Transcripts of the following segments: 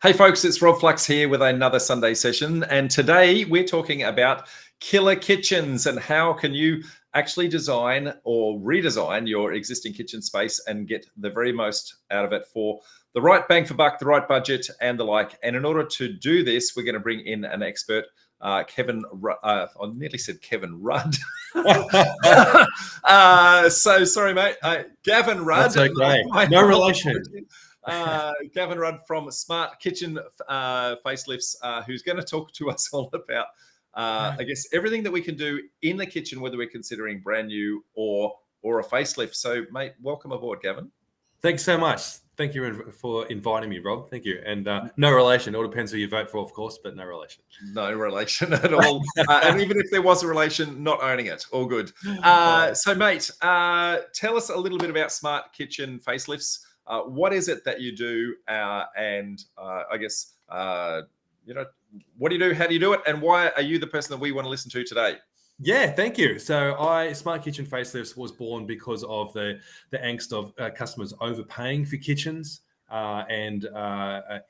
Hey folks, it's Rob Flux here with another Sunday session, and today we're talking about killer kitchens and how can you actually design or redesign your existing kitchen space and get the very most out of it for the right bang for buck, the right budget and the like. And in order to do this, we're going to bring in an expert, Kevin, I nearly said Kevin Rudd. So sorry, mate. Gavin Rudd. That's okay. No relation. Gavin Rudd from Smart Kitchen Facelifts, who's going to talk to us all about, I guess, everything that we can do in the kitchen, whether we're considering brand new or a facelift. So, mate, welcome aboard, Gavin. Thanks so much. Thank you for inviting me, Rob. Thank you. And no relation. It all depends who you vote for, of course, but no relation. No relation at all. And even if there was a relation, not owning it. All good. So, mate, tell us a little bit about Smart Kitchen Facelifts. What is it that you do? And I guess, what do you do? How do you do it? And why are you the person that we want to listen to today? Yeah, thank you. So Smart Kitchen Facelifts was born because of the angst of customers overpaying for kitchens and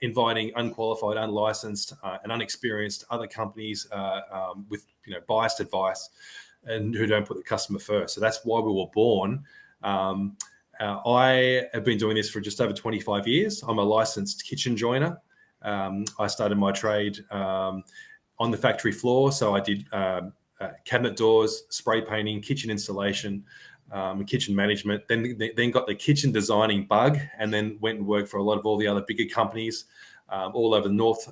inviting unqualified, unlicensed and unexperienced other companies with biased advice and who don't put the customer first. So that's why we were born. I have been doing this for just over 25 years. I'm a licensed kitchen joiner. I started my trade on the factory floor. So I did cabinet doors, spray painting, kitchen installation, kitchen management, then got the kitchen designing bug, and then went and worked for all the other bigger companies all over North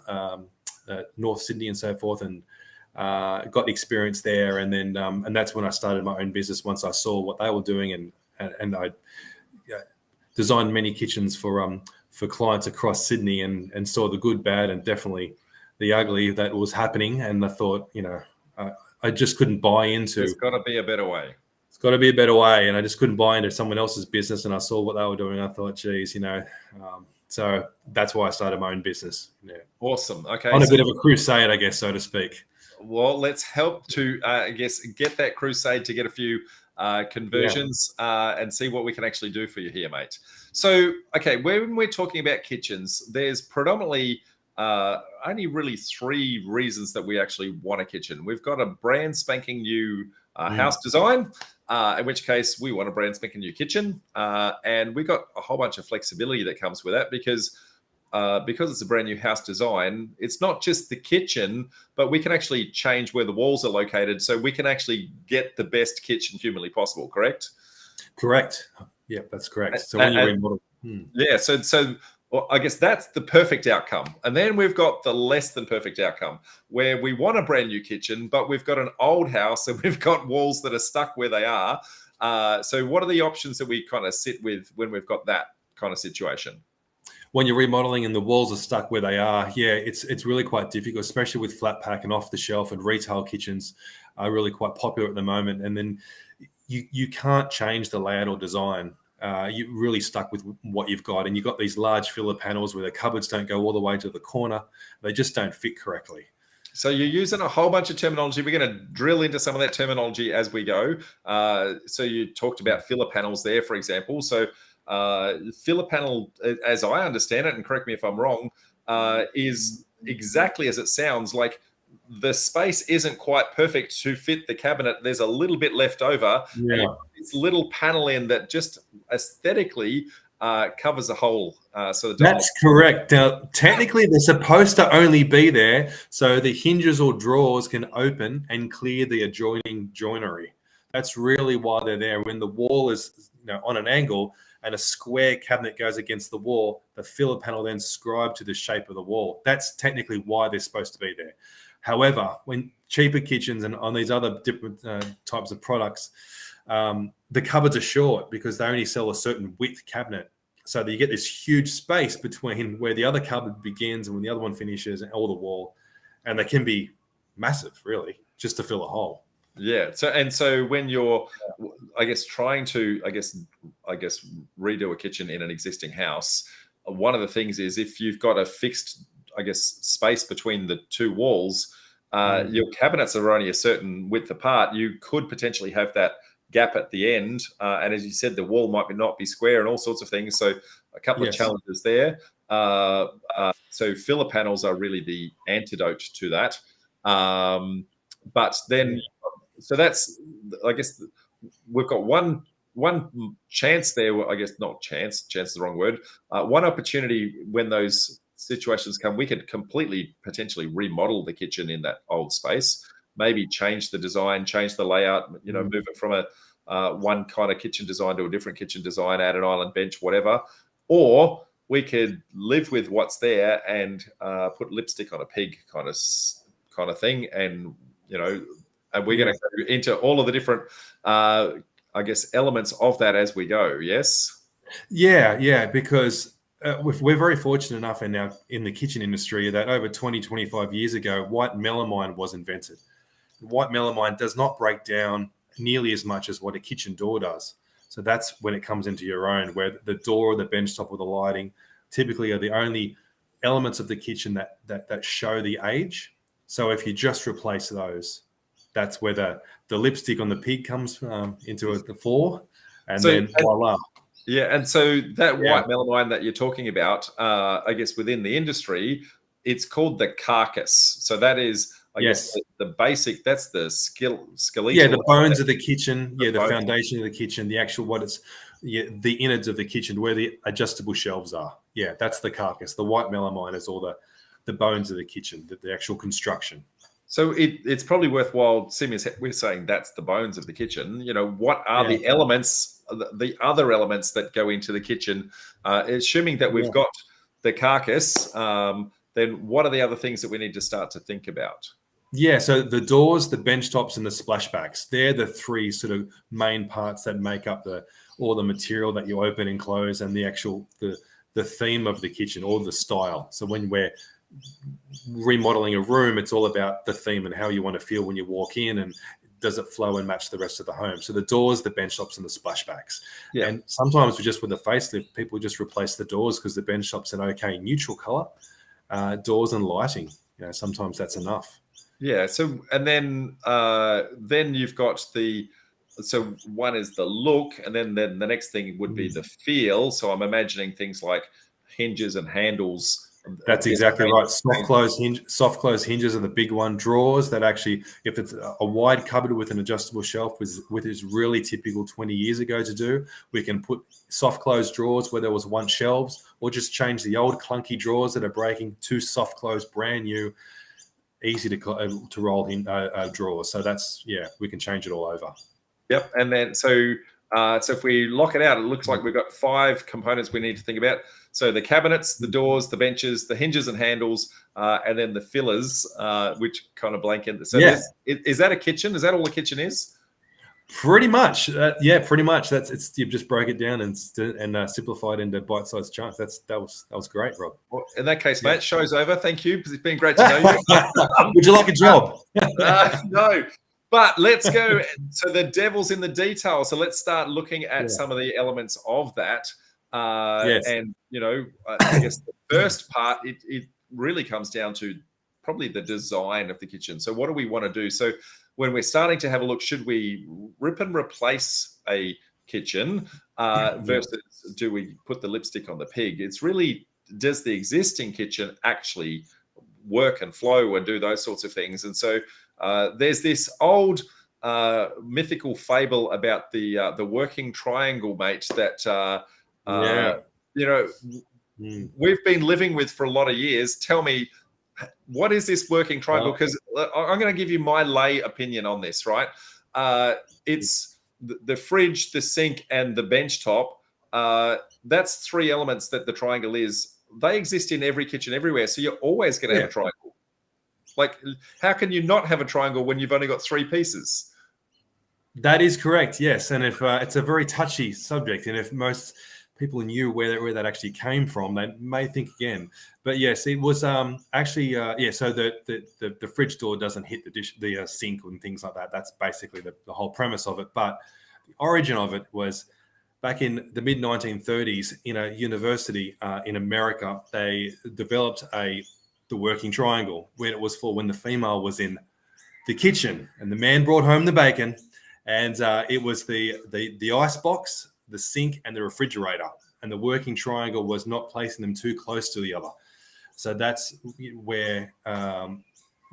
Sydney and so forth, and got experience there. And then and that's when I started my own business once I saw what they were doing, and I designed many kitchens for clients across Sydney and saw the good, bad, and definitely the ugly that was happening. And I thought, I just couldn't buy into. There's got to be a better way. It's got to be a better way, and I just couldn't buy into someone else's business. And I saw what they were doing. I thought, geez, so that's why I started my own business. Yeah. Awesome. Okay. On a bit of a crusade, I guess, so to speak. Well, let's help to, get that crusade to get a few conversions and see what we can actually do for you here, mate. So, okay, when we're talking about kitchens, there's predominantly only really three reasons that we actually want a kitchen. We've got a brand spanking new house design, in which case we want a brand spanking new kitchen. And we've got a whole bunch of flexibility that comes with that because it's a brand new house design. It's not just the kitchen, but we can actually change where the walls are located, so we can actually get the best kitchen humanly possible. Correct? Correct. Yeah, that's correct. So when you remodel, so well, I guess that's the perfect outcome. And then we've got the less than perfect outcome where we want a brand new kitchen, but we've got an old house and we've got walls that are stuck where they are. So what are the options that we kind of sit with when we've got that kind of situation? When you're remodeling and the walls are stuck where they are, it's really quite difficult, especially with flat pack and off the shelf, and retail kitchens are really quite popular at the moment. And then you can't change the layout or design. You're really stuck with what you've got, and you've got these large filler panels where the cupboards don't go all the way to the corner. They just don't fit correctly. So you're using a whole bunch of terminology. We're going to drill into some of that terminology as we go. So you talked about filler panels there, for example. So filler panel, as I understand it, and correct me if I'm wrong, is exactly as it sounds. Like the space isn't quite perfect to fit the cabinet. There's a little bit left over. Yeah. This little panel in that just aesthetically covers a hole. So that's correct. Now, technically, they're supposed to only be there so the hinges or drawers can open and clear the adjoining joinery. That's really why they're there. When the wall is on an angle and a square cabinet goes against the wall, the filler panel then scribe to the shape of the wall. That's technically why they're supposed to be there. However, when cheaper kitchens and on these other different types of products, the cupboards are short because they only sell a certain width cabinet. So that you get this huge space between where the other cupboard begins and when the other one finishes, and all the wall. And they can be massive, really, just to fill a hole. Yeah. So when you're, I guess, trying to, I guess, redo a kitchen in an existing house, one of the things is if you've got a fixed, I guess, space between the two walls, your cabinets are only a certain width apart. You could potentially have that gap at the end. And as you said, the wall might not be square and all sorts of things. So a couple of challenges there. So filler panels are really the antidote to that. But then, so that's, I guess, we've got one chance there. I guess not chance. Chance is the wrong word. One opportunity when those situations come, we could completely potentially remodel the kitchen in that old space. Maybe change the design, change the layout. Move it from a one kind of kitchen design to a different kitchen design, add an island bench, whatever. Or we could live with what's there and put lipstick on a pig kind of thing, and and we're going to go into all of the different, I guess, elements of that as we go. Yes. Yeah, because we're very fortunate enough in the kitchen industry that over 20, 25 years ago, white melamine was invented. White melamine does not break down nearly as much as what a kitchen door does. So that's when it comes into your own, where the door, the bench top, or the lighting typically are the only elements of the kitchen that show the age. So if you just replace those, that's where the lipstick on the pig comes into the fore, and then voila. Yeah, and so that white melamine that you're talking about, I guess within the industry, it's called the carcass. So that is, I guess, the basic. That's the skeletal. Yeah, the bones of the kitchen. The foundation of the kitchen. The actual the innards of the kitchen, where the adjustable shelves are. Yeah, that's the carcass. The white melamine is all the bones of the kitchen, the actual construction. So it's probably worthwhile, Simius, we're saying that's the bones of the kitchen. What are the elements, the other elements that go into the kitchen? Assuming that we've got the carcass, then what are the other things that we need to start to think about? Yeah, so the doors, the bench tops, and the splashbacks, they're the three sort of main parts that make up all the material that you open and close, and the actual the theme of the kitchen, or the style. So when we're remodeling a room, it's all about the theme and how you want to feel when you walk in, and does it flow and match the rest of the home. So the doors, the bench tops, and the splashbacks. Yeah. And sometimes with a facelift, people just replace the doors because the bench top's an okay neutral color. Doors and lighting, sometimes that's enough. Yeah. So, and then you've got so one is the look, and then the next thing would be the feel. So I'm imagining things like hinges and handles. That's exactly right. Soft close hinges are the big one. Drawers that actually, if it's a wide cupboard with an adjustable shelf, which is really typical 20 years ago to do, we can put soft close drawers where there was once shelves, or just change the old clunky drawers that are breaking to soft close, brand new, easy to roll in drawers. So that's, we can change it all over. Yep. And then so if we lock it out, it looks like we've got 5 components we need to think about. So the cabinets, the doors, the benches, the hinges and handles, and then the fillers, which kind of blank in. So is that a kitchen? Is that all the kitchen is? Pretty much. Pretty much. You've just broke it down and simplified into bite-sized chunks. That was great, Rob. Well, in that case, mate, show's over. Thank you. It's been great to know you. Would you like a job? No. But let's go. So the devil's in the detail. So let's start looking at some of the elements of that. And, I guess the first part, it really comes down to probably the design of the kitchen. So what do we want to do? So when we're starting to have a look, should we rip and replace a kitchen versus do we put the lipstick on the pig? It's really, does the existing kitchen actually work and flow and do those sorts of things? And so there's this old mythical fable about the working triangle, mate, that we've been living with for a lot of years. Tell me, what is this working triangle? Because I'm going to give you my lay opinion on this, right? It's the fridge, the sink, and the bench top. That's 3 elements that the triangle is. They exist in every kitchen everywhere. So you're always going to have a triangle. Like, how can you not have a triangle when you've only got 3 pieces? That is correct, yes. And if it's a very touchy subject, and if most people knew where that actually came from, they may think again. But yes, it was actually so the fridge door doesn't hit the sink and things like that. That's basically the whole premise of it. But the origin of it was back in the mid 1930s in a university in America. They developed the working triangle, when it was for when the female was in the kitchen and the man brought home the bacon, and it was the ice box, the sink, and the refrigerator. And the working triangle was not placing them too close to the other. So that's where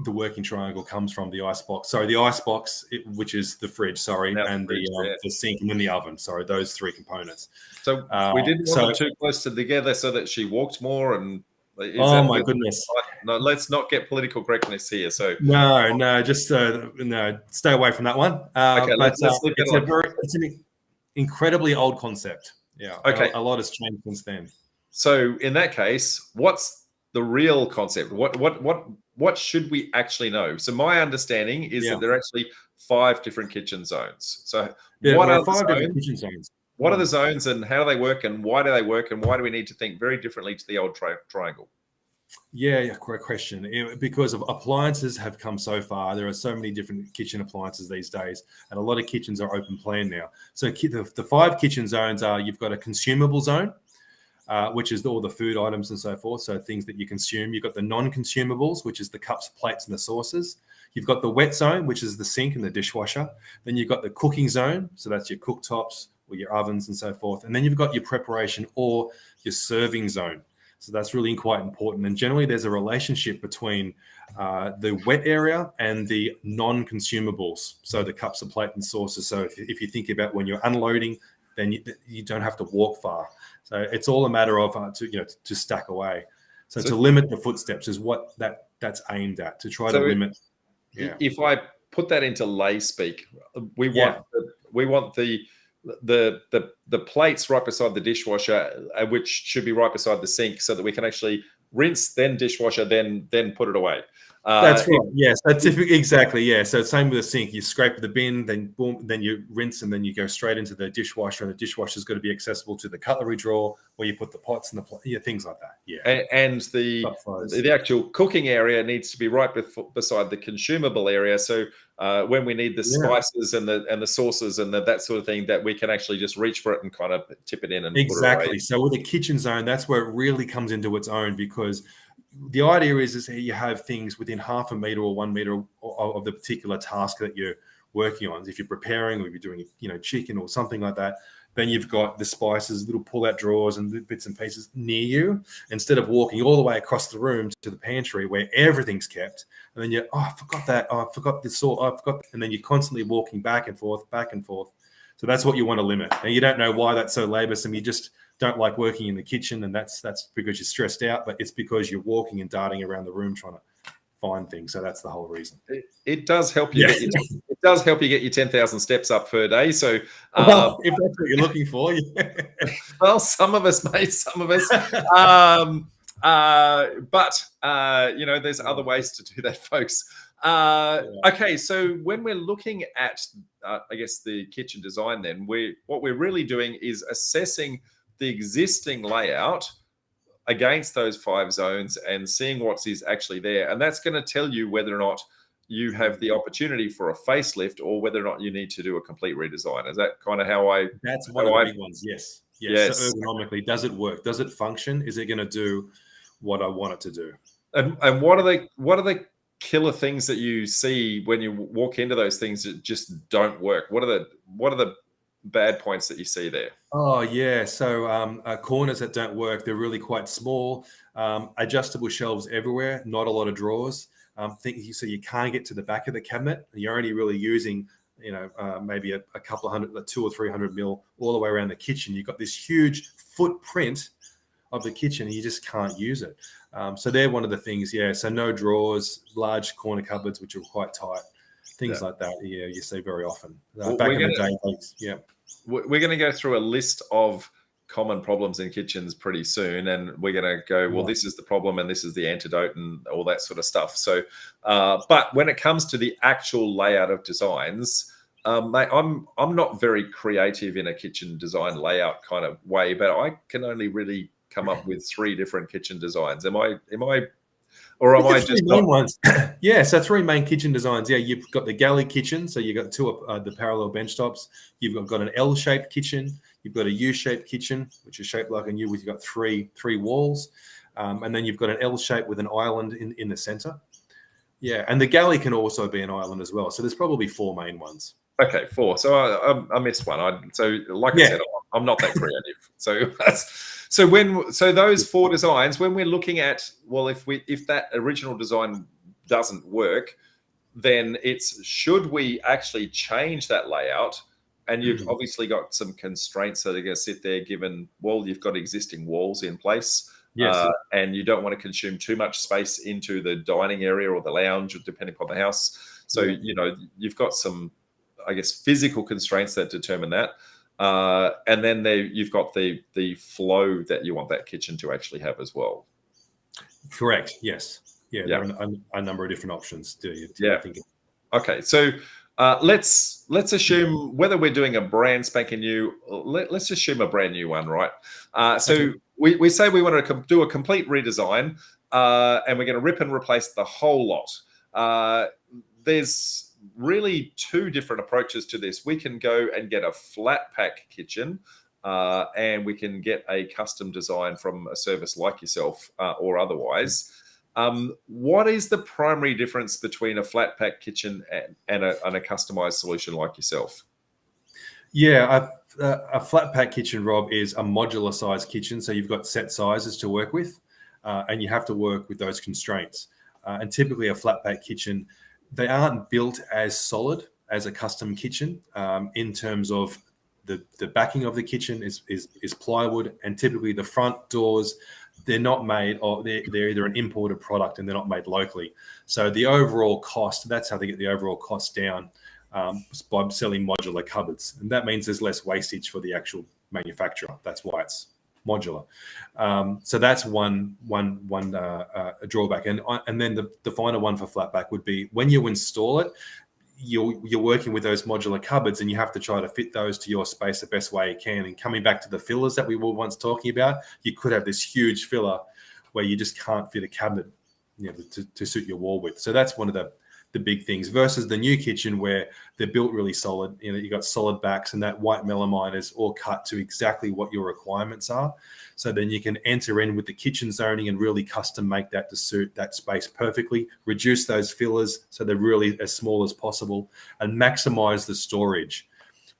the working triangle comes from, the icebox. Sorry, the icebox, which is the fridge, sorry, Now and fridge, yeah. the sink and then the oven. Sorry, those three components. So we didn't want them too close together so that she walked more. And oh my goodness! No, let's not get political correctness here. So no, just no, stay away from that one. Okay, but let's leave it it's an incredibly old concept. Yeah. Okay. A lot has changed since then. So in that case, what's the real concept? What should we actually know? So my understanding is that there are actually 5 different kitchen zones. So what are 5 different kitchen zones? What are the zones and how do they work and why do they work and why do we need to think very differently to the old triangle? Yeah, great question. Because of appliances have come so far, there are so many different kitchen appliances these days, and a lot of kitchens are open plan now. So the 5 kitchen zones are: you've got a consumable zone, which is all the food items and so forth, so things that you consume. You've got the non-consumables, which is the cups, plates, and the saucers. You've got the wet zone, which is the sink and the dishwasher. Then you've got the cooking zone, so that's your cooktops or your ovens and so forth. And then you've got your preparation or your serving zone. So that's really quite important. And generally, there's a relationship between the wet area and the non-consumables. So the cups, and plate, and saucers. So if you think about when you're unloading, then you don't have to walk far. So it's all a matter of to stack away. So to limit the footsteps is what that's aimed at, to try to limit. Yeah. If I put that into lay speak, we want the plates right beside the dishwasher, which should be right beside the sink, so that we can actually rinse, then dishwasher, then put it away. That's right. Yes, that's exactly. Yeah. So same with the sink. You scrape the bin, then boom, then you rinse, and then you go straight into the dishwasher. And the dishwasher's got to be accessible to the cutlery drawer where you put the pots and things like that. Yeah. And the actual cooking area needs to be right beside the consumable area. So when we need the spices and the sauces and that sort of thing, that we can actually just reach for it and kind of tip it in and put it away. So with the kitchen zone, that's where it really comes into its own, because the idea is that you have things within half a meter or 1 meter of the particular task that you're working on. If you're preparing or if you're doing, chicken or something like that, then you've got the spices, little pull-out drawers and bits and pieces near you, instead of walking all the way across the room to the pantry where everything's kept. And then I forgot that. Oh, I forgot this salt. I forgot. And then you're constantly walking back and forth. So that's what you want to limit. And you don't know why that's so laborsome. You just don't like working in the kitchen, and that's because you're stressed out, but it's because you're walking and darting around the room trying to find things. So that's the whole reason. It does help you. It does help you get your 10,000 steps up per day. So if that's what you're looking for, well, some of us, mate, some of us. But there's other ways to do that, folks. Okay, so when we're looking at, I guess, the kitchen design, then what we're really doing is assessing the existing layout against those 5 zones and seeing what is actually there. And that's going to tell you whether or not you have the opportunity for a facelift or whether or not you need to do a complete redesign. Is that kind of That's one of the big ones, yes. So ergonomically, does it work? Does it function? Is it going to do what I want it to do? And what are the killer things that you see when you walk into those things that just don't work? What are the bad points that you see there? Oh yeah, so corners that don't work, they're really quite small. Adjustable shelves everywhere, not a lot of drawers. So you can't get to the back of the cabinet. You're only really using maybe a couple of hundred, 200 or 300 mil all the way around the kitchen. You've got this huge footprint of the kitchen and you just can't use it. So they're one of the things. So no drawers, large corner cupboards which are quite tight. Things like that, you see very often. Back in the day, We're going to go through a list of common problems in kitchens pretty soon, and we're going to go, well, this is the problem and this is the antidote and all that sort of stuff. So, but when it comes to the actual layout of designs, mate, I'm not very creative in a kitchen design layout kind of way, but I can only really come up with 3 different kitchen designs. Am I? Or am I just main ones? So 3 main kitchen designs. You've got the galley kitchen, so you've got 2 of the parallel bench tops. You've got an L-shaped kitchen. You've got a U-shaped kitchen, which is shaped like a U, with you've got three walls, and then you've got an L shape with an island in the center. And the galley can also be an island as well. So there's probably 4 main ones. Okay, 4. So I missed one. I said, I'm not that creative. So so those 4 designs, when we're looking at, well, if that original design doesn't work, then it's, should we actually change that layout? And you've obviously got some constraints that are going to sit there, given, well, you've got existing walls in place. Yes. And you don't want to consume too much space into the dining area or the lounge, depending upon the house. So, you've got some, I guess, physical constraints that determine that. And then you've got the flow that you want that kitchen to actually have as well. Correct. Yes. Yeah. There are a number of different options. Okay. So let's assume, whether we're doing a brand spanking new, let's assume a brand new one, right? So we say we want to do a complete redesign, and we're going to rip and replace the whole lot. There's really 2 different approaches to this. We can go and get a flat pack kitchen, and we can get a custom design from a service like yourself, or otherwise. What is the primary difference between a flat pack kitchen and a customized solution like yourself? Yeah, a flat pack kitchen, Rob, is a modular size kitchen. So you've got set sizes to work with, and you have to work with those constraints. And typically a flat pack kitchen, they aren't built as solid as a custom kitchen, in terms of the backing of the kitchen is plywood, and typically the front doors, they're not made, or they're either an imported product and they're not made locally. So the overall cost, that's how they get the overall cost down, by selling modular cupboards. And that means there's less wastage for the actual manufacturer. That's why it's modular. So that's one drawback. And then the final one for flatback would be, when you install it, you're working with those modular cupboards, and you have to try to fit those to your space the best way you can. And coming back to the fillers that we were once talking about, you could have this huge filler where you just can't fit a cabinet, to suit your wall width. So that's one of the big things, versus the new kitchen where they're built really solid. You got solid backs, and that white melamine is all cut to exactly what your requirements are. So then you can enter in with the kitchen zoning and really custom make that to suit that space perfectly, reduce those fillers so they're really as small as possible, and maximize the storage,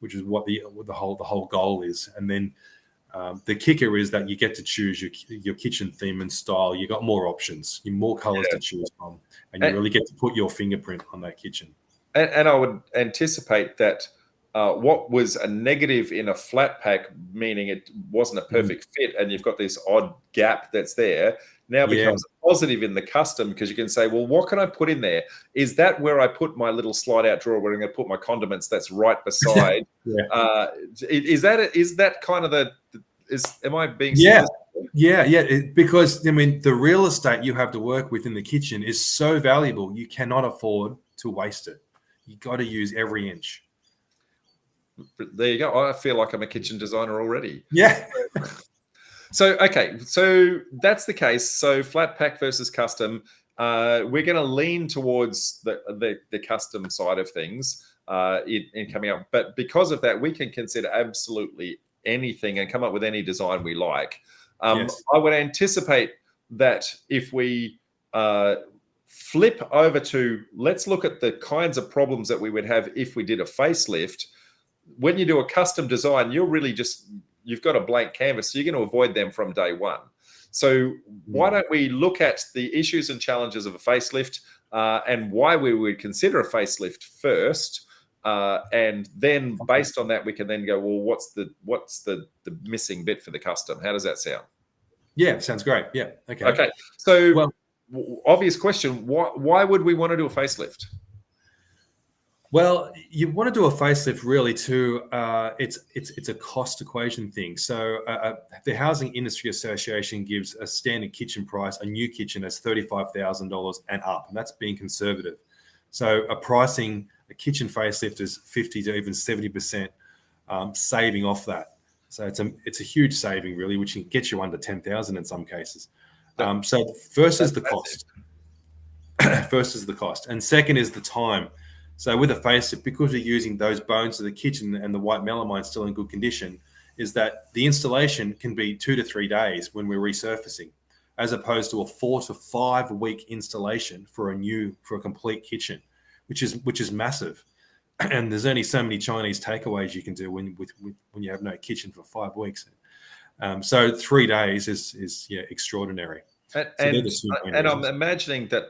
which is what the whole goal is. And then the kicker is that you get to choose your kitchen theme and style. You got more options, more colors to choose from, and you really get to put your fingerprint on that kitchen. And I would anticipate that what was a negative in a flat pack, meaning it wasn't a perfect fit, and you've got this odd gap that's there, now becomes a positive in the custom, because you can say, well, what can I put in there? Is that where I put my little slide out drawer where I'm going to put my condiments that's right beside? Is that kind of am I being because the real estate you have to work with in the kitchen is so valuable, you cannot afford to waste it. You got to use every inch. There you go. I feel like I'm a kitchen designer already. Yeah. So that's the case. So flat pack versus custom. We're going to lean towards the custom side of things in coming up. But because of that, we can consider absolutely anything and come up with any design we like. I would anticipate that if we flip over to, let's look at the kinds of problems that we would have if we did a facelift. When you do a custom design, you've got a blank canvas, so you're going to avoid them from day one. So why don't we look at the issues and challenges of a facelift, and why we would consider a facelift first, and then based on that, we can then go, well, what's the missing bit for the custom? How does that sound? Yeah, sounds great. Yeah. Okay. Okay. So, obvious question: why would we want to do a facelift? Well, you want to do a facelift really to it's a cost equation thing. So the Housing Industry Association gives a standard kitchen price, a new kitchen, as $35,000 and up, and that's being conservative. So a kitchen facelift is 50 to even 70% saving off that. So it's a huge saving really, which can get you under 10,000 in some cases. So first is the cost. First is the cost, and second is the time. So with a facelift, because we're using those bones of the kitchen and the white melamine still in good condition, is that the installation can be 2 to 3 days when we're resurfacing, as opposed to a 4 to 5 week installation for a complete kitchen, which is massive. and there's only so many Chinese takeaways you can do when you have no kitchen for 5 weeks. So 3 days is extraordinary. And I'm imagining that,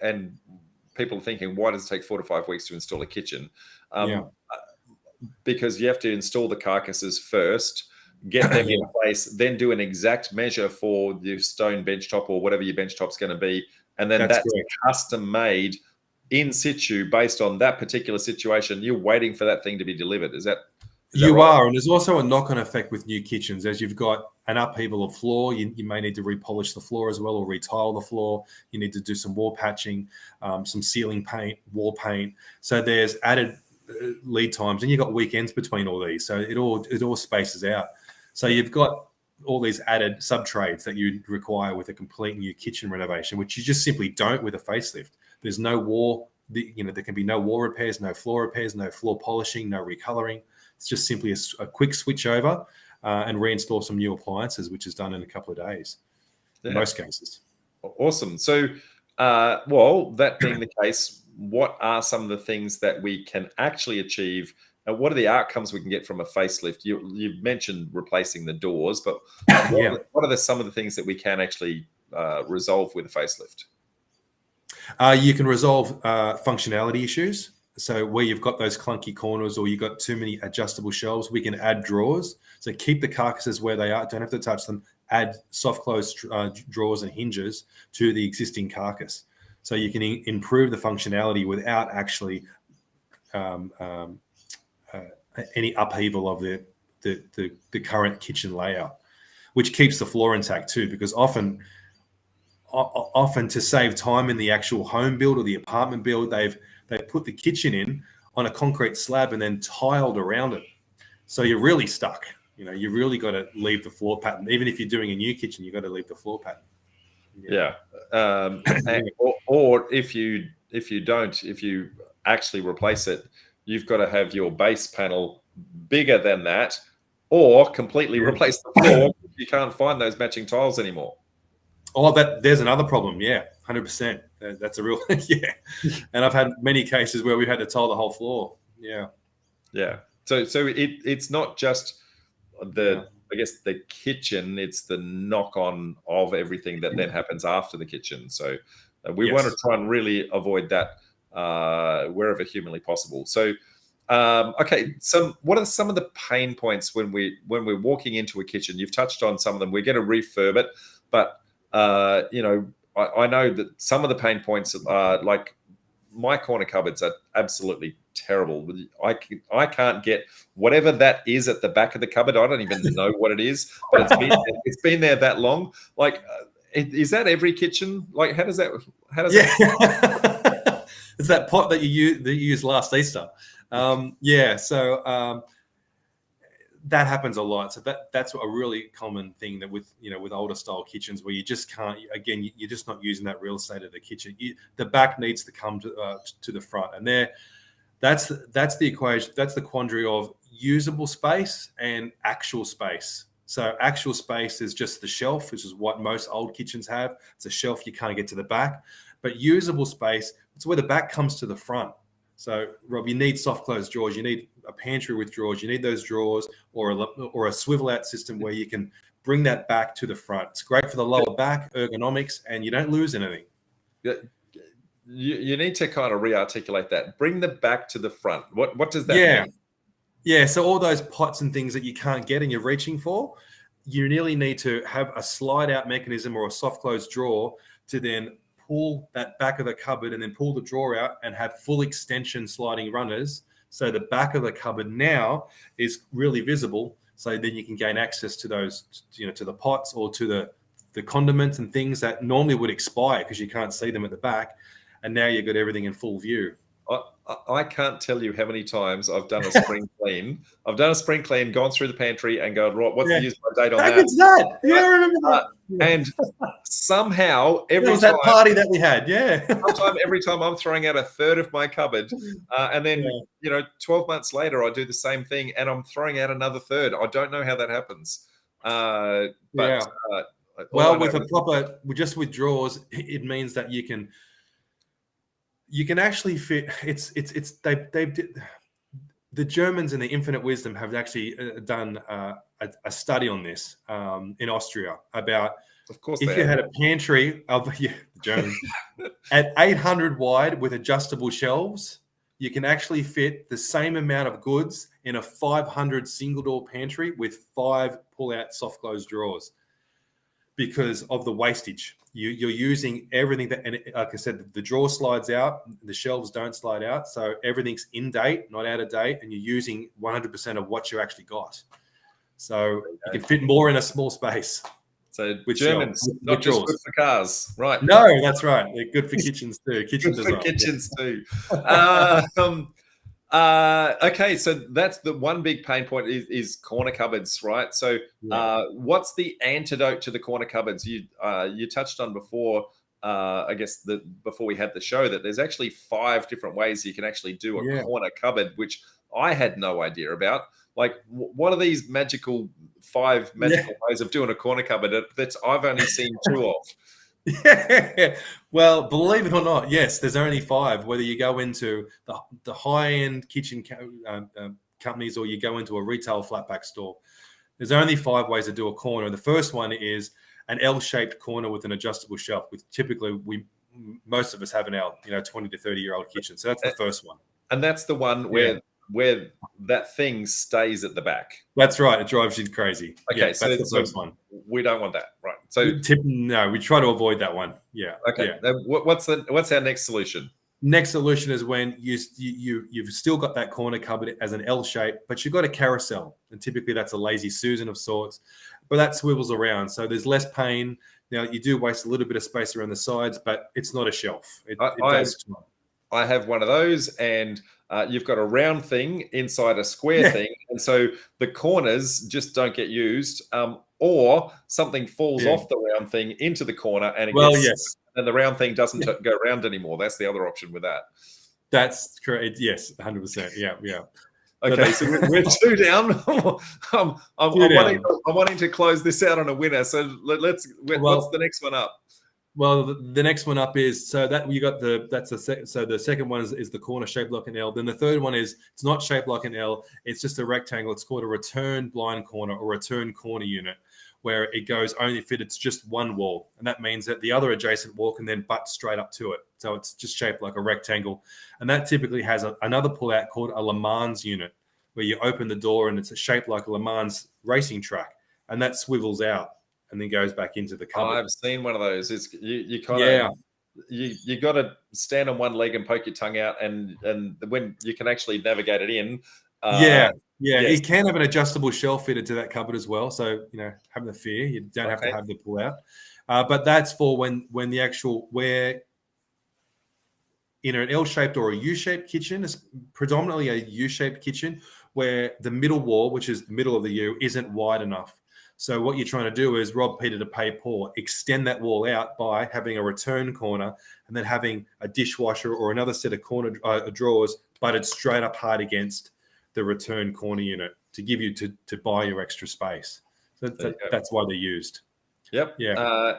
and people are thinking, why does it take 4 to 5 weeks to install a kitchen? Because you have to install the carcasses first, get them in place, then do an exact measure for your stone benchtop or whatever your benchtop's going to be, and then that's custom made in situ based on that particular situation. You're waiting for that thing to be delivered. Is that right? And there's also a knock-on effect with new kitchens. As you've got an upheaval of floor, you may need to repolish the floor as well, or retile the floor. You need to do some wall patching, some ceiling paint, wall paint. So there's added lead times, and you've got weekends between all these. So it all spaces out. So you've got all these added sub-trades that you require with a complete new kitchen renovation, which you just simply don't with a facelift. There's no wall, there can be no wall repairs, no floor repairs, no floor polishing, no recoloring. It's just simply a quick switch over and reinstall some new appliances, which is done in a couple of days in most cases. Awesome. So, well, that being the case, what are some of the things that we can actually achieve? And what are the outcomes we can get from a facelift? You've mentioned replacing the doors, but what are some of the things that we can actually resolve with a facelift? You can resolve functionality issues. So where you've got those clunky corners or you've got too many adjustable shelves, we can add drawers. So keep the carcasses where they are. Don't have to touch them. Add soft close drawers and hinges to the existing carcass. So you can improve the functionality without actually any upheaval of the current kitchen layout, which keeps the floor intact too, because often to save time in the actual home build or the apartment build, they've put the kitchen in on a concrete slab and then tiled around it. So you're really stuck. You really got to leave the floor pattern. Even if you're doing a new kitchen, you've got to leave the floor pattern. Or if you actually replace it, you've got to have your base panel bigger than that, or completely replace the floor. You can't find those matching tiles anymore. Oh, there's another problem. 100%. That's a real And I've had many cases where we've had to tile the whole floor. So it's not just I guess the kitchen, it's the knock-on of everything that then happens after the kitchen. So we want to try and really avoid that wherever humanly possible. So what are some of the pain points when we're walking into a kitchen? You've touched on some of them. We're going to refurb it, but I know that some of the pain points are like my corner cupboards are absolutely terrible. I can't get whatever that is at the back of the cupboard. I don't even know what it is, but it's been there that long. Like, is that every kitchen? Like, how does that? It's that pot that you used last Easter. So that happens a lot. So that's a really common thing that with older style kitchens where you just can't. Again, you're just not using that real estate of the kitchen. The back needs to come to the front, and that's the equation. That's the quandary of usable space and actual space. So actual space is just the shelf, which is what most old kitchens have. It's a shelf, you can't get to the back. But usable space, it's where the back comes to the front. So, Rob, you need soft close drawers. You need a pantry with drawers. You need those drawers or a swivel out system where you can bring that back to the front. It's great for the lower back, ergonomics, and you don't lose anything. You need to kind of re-articulate that. Bring the back to the front. What does that mean? Yeah, so all those pots and things that you can't get and you're reaching for, you really need to have a slide out mechanism or a soft close drawer to then pull that back of the cupboard and then pull the drawer out and have full extension sliding runners. So the back of the cupboard now is really visible. So then you can gain access to those, to the pots or to the condiments and things that normally would expire because you can't see them at the back. And now you've got everything in full view. I can't tell you how many times I've done a spring clean. Gone through the pantry and gone, right, what's the use by date on that? That? Yeah, I remember that. And somehow that party that we had, every time I'm throwing out a third of my cupboard, and then 12 months later I do the same thing and I'm throwing out another third. I don't know how that happens. With drawers, it means that you can actually fit. the Germans in the infinite wisdom have actually done a study on this in Austria about Of course, if you had a pantry of the Germans at 800 wide with adjustable shelves, you can actually fit the same amount of goods in a 500 single door pantry with 5 pull-out soft close drawers because of the wastage. You're using everything that, and like I said, the drawer slides out, the shelves don't slide out, so everything's in date, not out of date, and you're using 100% of what you actually got. So you can fit more in a small space. So Germans, not just good for cars, right? No, that's right. They're good for kitchens too. Kitchen good design. for kitchens too. Okay, so that's the one big pain point is corner cupboards, right? So what's the antidote to the corner cupboards? You touched on before, I guess before we had the show, that there's actually 5 different ways you can actually do a corner cupboard, which I had no idea about. Like, what are these 5 magical ways of doing a corner cupboard that I've only seen 2 of? Yeah. Well, believe it or not, yes, there's only 5. Whether you go into the high-end kitchen companies or you go into a retail flatback store, there's only 5 ways to do a corner. The first one is an L-shaped corner with an adjustable shelf, which typically most of us have in our 20 to 30-year-old kitchen. So that's the first one. And that's the one where that thing stays at the back. That's right. It drives you crazy. Okay, so that's the first one. We don't want that, right? So no, we try to avoid that one. Yeah. Okay. Yeah. What's our next solution? Next solution is when you've still got that corner cupboard as an L shape, but you've got a carousel, and typically that's a lazy Susan of sorts, but that swivels around, so there's less pain. Now you do waste a little bit of space around the sides, but it's not a shelf. I have one of those, and you've got a round thing inside a square thing, and so the corners just don't get used, or something falls off the round thing into the corner, and and the round thing doesn't go round anymore. That's the other option with that. That's correct. Yes, 100%. Yeah. Okay, so we're 2 down. I'm wanting to close this out on a winner. So what's the next one up? Well, the next one up is so the second one is the corner shaped like an L. Then the third one is it's not shaped like an L. It's just a rectangle. It's called a return blind corner or return corner unit, where it goes only fit. It's just one wall, and that means that the other adjacent wall can then butt straight up to it. So it's just shaped like a rectangle, and that typically has another pull-out called a Le Mans unit, where you open the door and it's shaped like a Le Mans racing track, and that swivels out and then goes back into the cupboard. I've seen one of those. It's you kind of you got to stand on one leg and poke your tongue out, and when you can actually navigate it in. You can have an adjustable shelf fitted to that cupboard as well. So have no fear, you don't have to have the pull out. But that's for when the actual where in an L-shaped or a U-shaped kitchen, is predominantly a U-shaped kitchen, where the middle wall, which is the middle of the U, isn't wide enough. So what you're trying to do is rob Peter to pay Paul, extend that wall out by having a return corner and then having a dishwasher or another set of corner drawers butted straight up hard against the return corner unit to give you to buy your extra space. So that's why they're used. Yep. Yeah.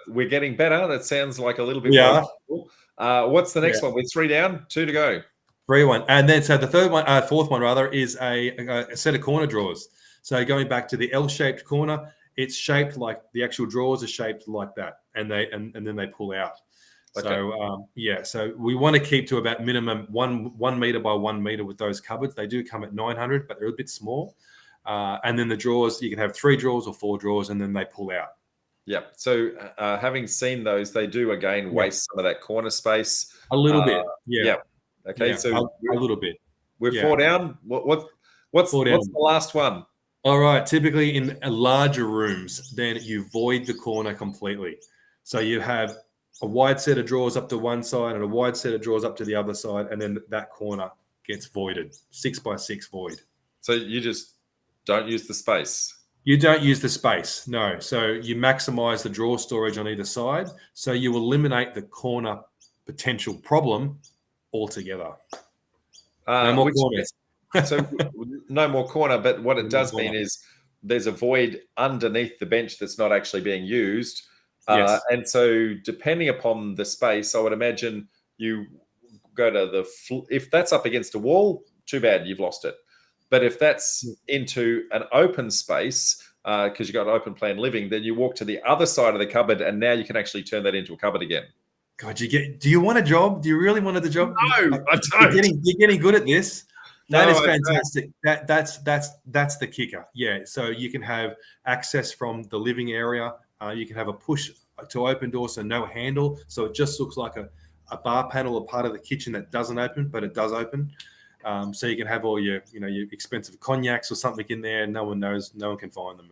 We're getting better. That sounds like a little bit more difficult. What's the next one? We're 3 down, 2 to go. 3-1. And then so the fourth one rather is a set of corner drawers. So going back to the L-shaped corner, it's shaped like the actual drawers are shaped like that, and then they pull out. Okay. So we want to keep to about minimum 1 meter by 1 meter with those cupboards. They do come at 900, but they're a bit small. And then the drawers, you can have 3 drawers or 4 drawers, and then they pull out. Yeah. So having seen those, they do again waste some of that corner space. A little bit. Yeah. Okay. Yeah, so a little bit. We're 4 down. What's the last one? All right. Typically in larger rooms, then you void the corner completely. So you have a wide set of drawers up to one side and a wide set of drawers up to the other side, and then that corner gets voided, 6 by 6 void. So you just don't use the space. You don't use the space, no. So you maximize the drawer storage on either side. So you eliminate the corner potential problem altogether. No more corners. So no more corner, but what it does mean is there's a void underneath the bench that's not actually being used. Yes. And so depending upon the space, I would imagine you go to if that's up against a wall, too bad, you've lost it. But if that's into an open space, because you've got an open plan living, then you walk to the other side of the cupboard, and now you can actually turn that into a cupboard again. God, do you want a job? Do you really want the job? No, I don't. You're getting good at this. That No, is fantastic. That's the kicker. Yeah. So you can have access from the living area. You can have a push to open door, so no handle. So it just looks like a bar panel or part of the kitchen that doesn't open, but it does open. So you can have all your expensive cognacs or something in there, and no one knows, no one can find them.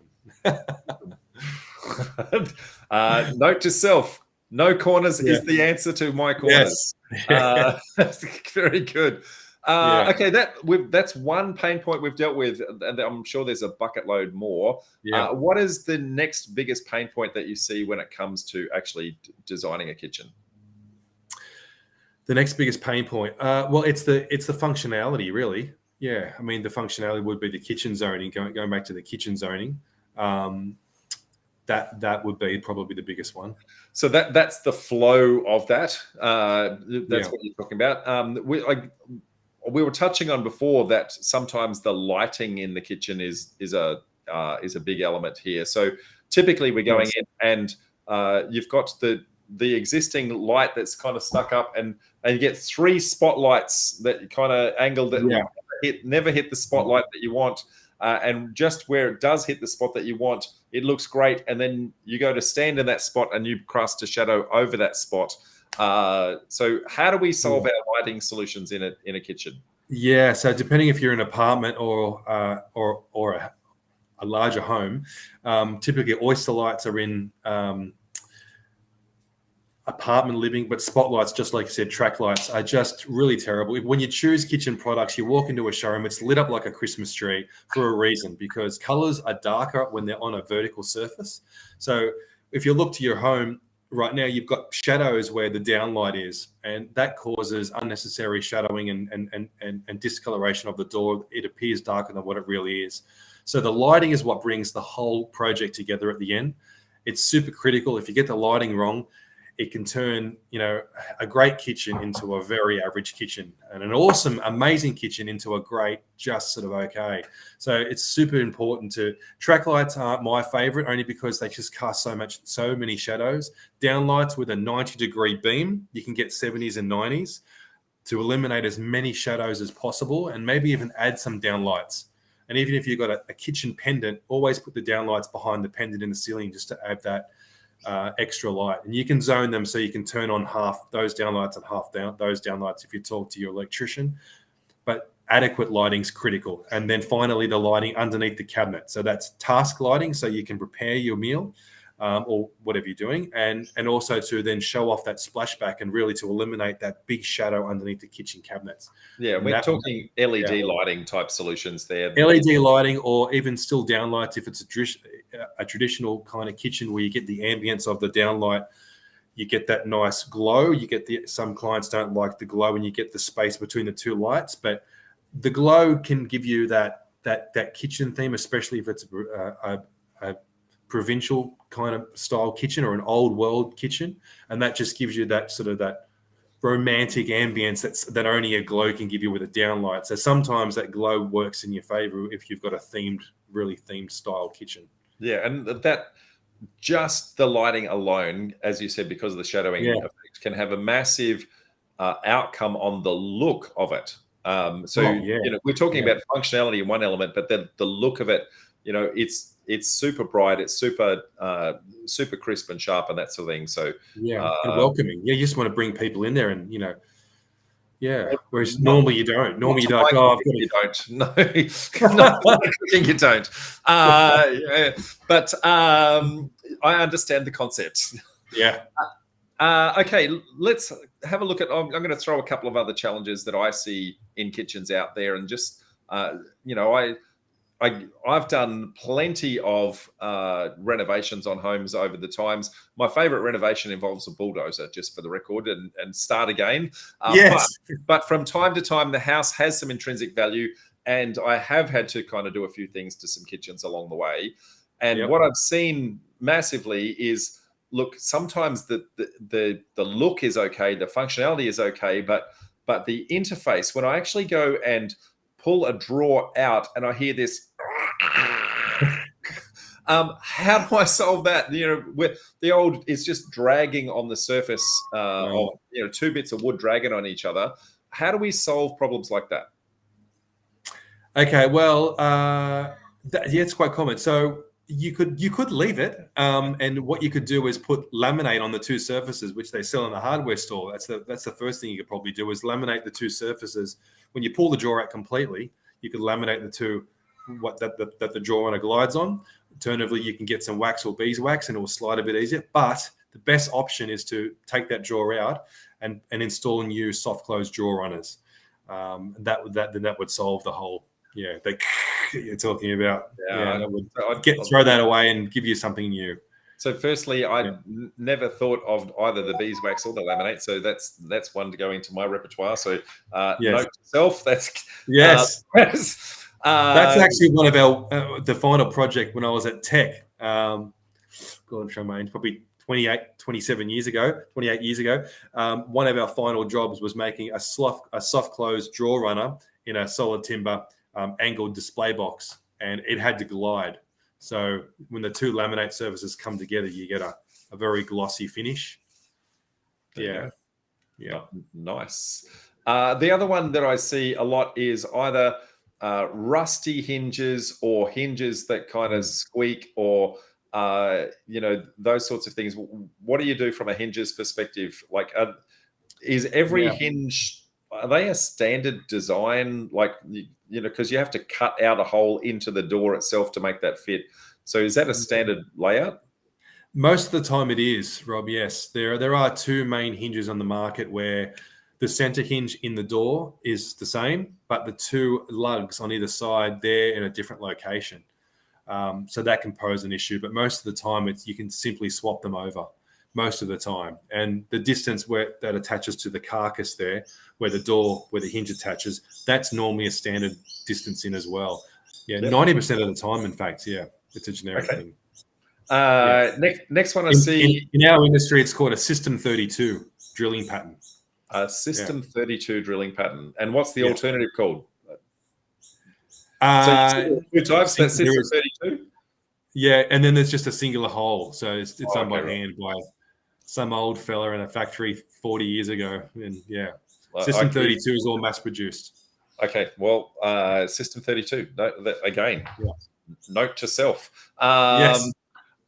Note to self: no corners is the answer to my corners. Yes. Very good. Okay, that's one pain point we've dealt with, and I'm sure there's a bucket load more. What is the next biggest pain point that you see when it comes to actually designing a kitchen? The next biggest pain point, well, it's the functionality, really. Yeah, I mean, the functionality would be the kitchen zoning. Going back to the kitchen zoning, that would be probably the biggest one. So that's the flow of that. That's what you're talking about. We were touching on before that sometimes the lighting in the kitchen is a big element here. So typically we're going in and you've got the existing light that's kind of stuck up, and you get 3 spotlights that kind of angled that never hit the spotlight that you want. And just where it does hit the spot that you want, it looks great. And then you go to stand in that spot and you cast a shadow over that spot. So how do we solve our lighting solutions in a kitchen? Yeah, so depending if you're in an apartment or a larger home, typically oyster lights are in apartment living, but spotlights, just like you said, track lights are just really terrible. When you choose kitchen products, you walk into a showroom, it's lit up like a Christmas tree for a reason, because colors are darker when they're on a vertical surface. So if you look to your home right now, you've got shadows where the downlight is, and that causes unnecessary shadowing and discoloration of the door. It appears darker than what it really is. So the lighting is what brings the whole project together at the end. It's super critical. If you get the lighting wrong, it can turn, a great kitchen into a very average kitchen, and an awesome, amazing kitchen into a great, just sort of okay. So it's super important track lights aren't my favorite, only because they just cast so many shadows. Downlights with a 90-degree beam, you can get 70s and 90s to eliminate as many shadows as possible, and maybe even add some downlights. And even if you've got a kitchen pendant, always put the downlights behind the pendant in the ceiling just to add that extra light. And you can zone them so you can turn on half those downlights and half those downlights if you talk to your electrician. But adequate lighting is critical. And then finally, the lighting underneath the cabinet. So that's task lighting, so you can prepare your meal or whatever you're doing, and also to then show off that splashback and really to eliminate that big shadow underneath the kitchen cabinets. Yeah, we're talking LED lighting type solutions there. LED lighting, or even still downlights if it's a traditional kind of kitchen where you get the ambience of the downlight. You get that nice glow. You get some clients don't like the glow, and you get the space between the 2 lights. But the glow can give you that kitchen theme, especially if it's a provincial kind of style kitchen or an old world kitchen, and that just gives you that sort of that romantic ambience that only a glow can give you with a downlight. So sometimes that glow works in your favor if you've got a really themed style kitchen. Yeah, and that just the lighting alone, as you said, because of the shadowing effect, can have a massive outcome on the look of it. We're talking about functionality in one element, but the look of it, it's super bright, it's super crisp and sharp and that sort of thing. So and welcoming. You just want to bring people in there, and whereas normally you don't. Normally you don't. You don't. No, cooking you don't. But I understand the concept. Yeah. Okay, let's have a look at. I'm going to throw a couple of other challenges that I see in kitchens out there, and just I've done plenty of renovations on homes over the times. My favorite renovation involves a bulldozer, just for the record, and start again. Yes. But from time to time, the house has some intrinsic value, and I have had to kind of do a few things to some kitchens along the way. And what I've seen massively is, look, sometimes the look is okay, the functionality is okay, but the interface, when I actually go and pull a drawer out and I hear this. How do I solve that? With the old, it's just dragging on the surface of two bits of wood dragging on each other. How do we solve problems like that? Okay, well, it's quite common. So you could leave it, and what you could do is put laminate on the two surfaces, which they sell in the hardware store. That's the first thing you could probably do is laminate the two surfaces. When you pull the drawer out completely, you could laminate the two that the drawer runner glides on. Alternatively, you can get some wax or beeswax, and it will slide a bit easier. But the best option is to take that drawer out and install new soft close drawer runners. That would solve the whole. Yeah, you're talking about. That would throw that away and give you something new. So, firstly, I never thought of either the beeswax or the laminate. So that's one to go into my repertoire. So, note to self. That's that's actually one of our the final project when I was at Tech. God, Charmaine, probably 28 years ago. One of our final jobs was making a soft close drawer runner in a solid timber angled display box, and it had to glide. So when the two laminate surfaces come together, you get a very glossy finish. Yeah. Nice. The other one that I see a lot is either rusty hinges or hinges that kind of squeak, or those sorts of things. What do you do from a hinges perspective? Like, is every hinge, are they a standard design? Like, because you have to cut out a hole into the door itself to make that fit. So is that a standard layout? Most of the time it is, Rob. Yes, there are two main hinges on the market where the center hinge in the door is the same, but the two lugs on either side, they're in a different location. So that can pose an issue. But most of the time, you can simply swap them over. Most of the time, and the distance that attaches to the carcass there, where the hinge attaches, that's normally a standard distance in as well. 90% of the time, in fact, it's a generic thing. Next one I see in our industry, it's called a System 32 drilling pattern. A System 32 drilling pattern, and what's the alternative called? So two types. That's System 32. Yeah, and then there's just a singular hole, so it's done by hand by some old fella in a factory 40 years ago. And System 32 is all mass produced. Okay, well, System 32, again, note to self.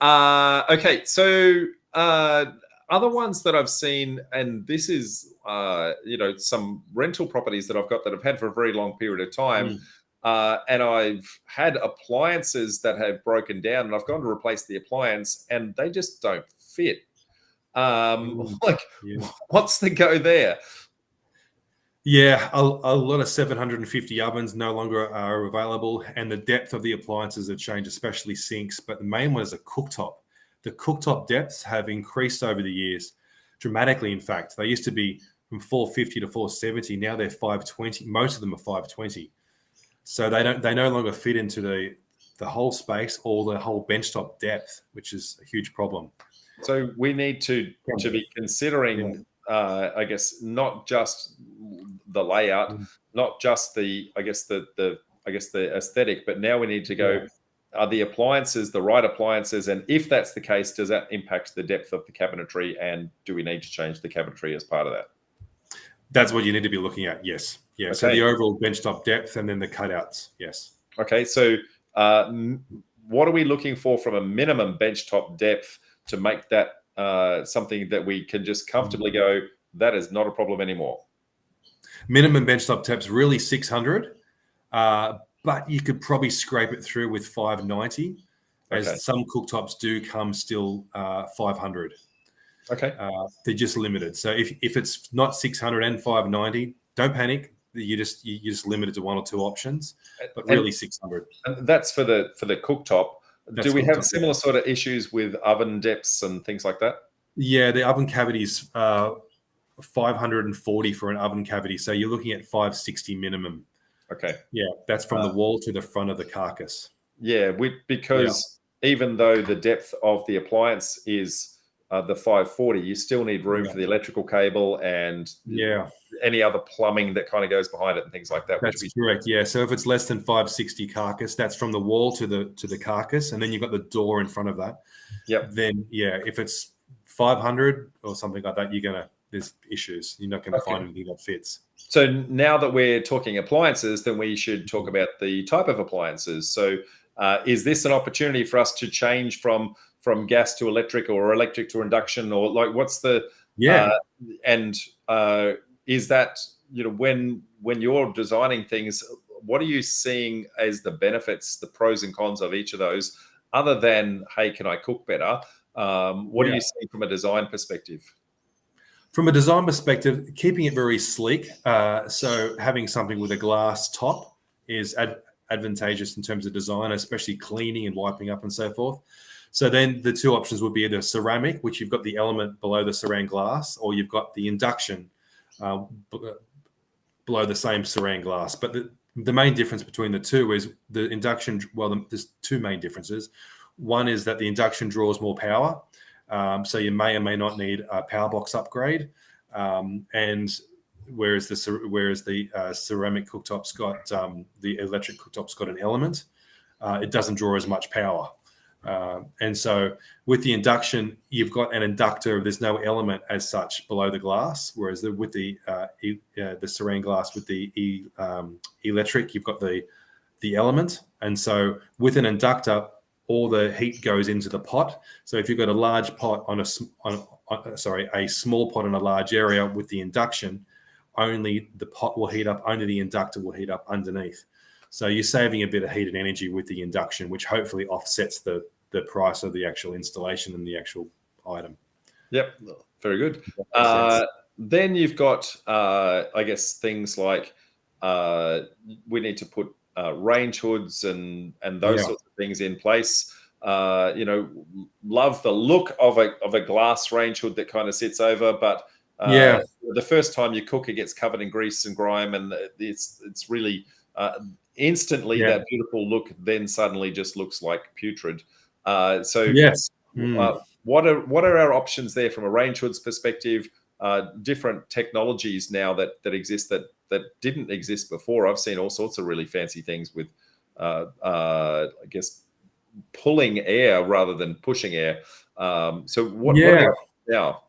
Okay, so other ones that I've seen, and this is, some rental properties that I've got that I've had for a very long period of time. And I've had appliances that have broken down, and I've gone to replace the appliance, and they just don't fit. What's the go there? Yeah, a lot of 750 ovens no longer are available, and the depth of the appliances have changed, especially sinks. But the main one is a cooktop. The cooktop depths have increased over the years dramatically. In fact, they used to be from 450 to 470. Now they're 520. Most of them are 520. So they no longer fit into the whole space or the whole benchtop depth, which is a huge problem. So we need to be considering, I guess, not just the layout, not just the aesthetic, but now we need to go, are the appliances the right appliances? And if that's the case, does that impact the depth of the cabinetry? And do we need to change the cabinetry as part of that? That's what you need to be looking at. Yes. Yeah. Okay. So the overall benchtop depth and then the cutouts. Yes. Okay. So what are we looking for from a minimum benchtop depth to make that something that we can just comfortably go, that is not a problem anymore? Minimum benchtop depth really 600, but you could probably scrape it through with 590, as some cooktops do come still 500. Okay. They're just limited. So if it's not 600 and 590, don't panic. You just limit it to one or two options, but really 600. And that's for the cooktop. Do we have similar sort of issues with oven depths and things like that? Yeah, the oven cavities 540 for an oven cavity. So you're looking at 560 minimum. Okay. Yeah, that's from the wall to the front of the carcass. Yeah, because even though the depth of the appliance is the 540, you still need room Yeah. for the electrical cable and Yeah, any other plumbing that kind of goes behind it and things like that. that's correct. Yeah, so if it's less than 560 carcass, that's from the wall to the carcass, and then you've got the door in front of that. Yep. Then yeah, if it's 500 or something like that, there's issues. You're not going to find anything that fits. So now that we're talking appliances, then we should talk about the type of appliances. So is this an opportunity for us to change from gas to electric or electric to induction, or like what's the is that, when you're designing things, what are you seeing as the benefits, the pros and cons of each of those, other than, hey, can I cook better? What do you see from a design perspective? From a design perspective, keeping it very sleek. So having something with a glass top is advantageous in terms of design, especially cleaning and wiping up and so forth. So then the two options would be either ceramic, which you've got the element below the saran glass, or you've got the induction below the same saran glass. But the main difference between the two is the induction. Well, there's two main differences. One is that the induction draws more power. So you may or may not need a power box upgrade, and whereas the ceramic cooktop's got the electric cooktop's got an element, it doesn't draw as much power, and so with the induction you've got an inductor. There's no element as such below the glass, whereas with the saran glass with the electric you've got the element, and so with an inductor all the heat goes into the pot. So if you've got a large pot a small pot in a large area with the induction, only the pot will heat up, only the inductor will heat up underneath. So you're saving a bit of heat and energy with the induction, which hopefully offsets the price of the actual installation and the actual item. Yep, very good. Then you've got, I guess, things like we need to put range hoods and those sorts of things in place. Love the look of a glass range hood that kind of sits over, but the first time you cook, it gets covered in grease and grime, and it's really instantly that beautiful look then suddenly just looks like putrid. What are our options there from a range hoods perspective? Different technologies now that exist that didn't exist before. I've seen all sorts of really fancy things with, I guess, pulling air rather than pushing air. What are now?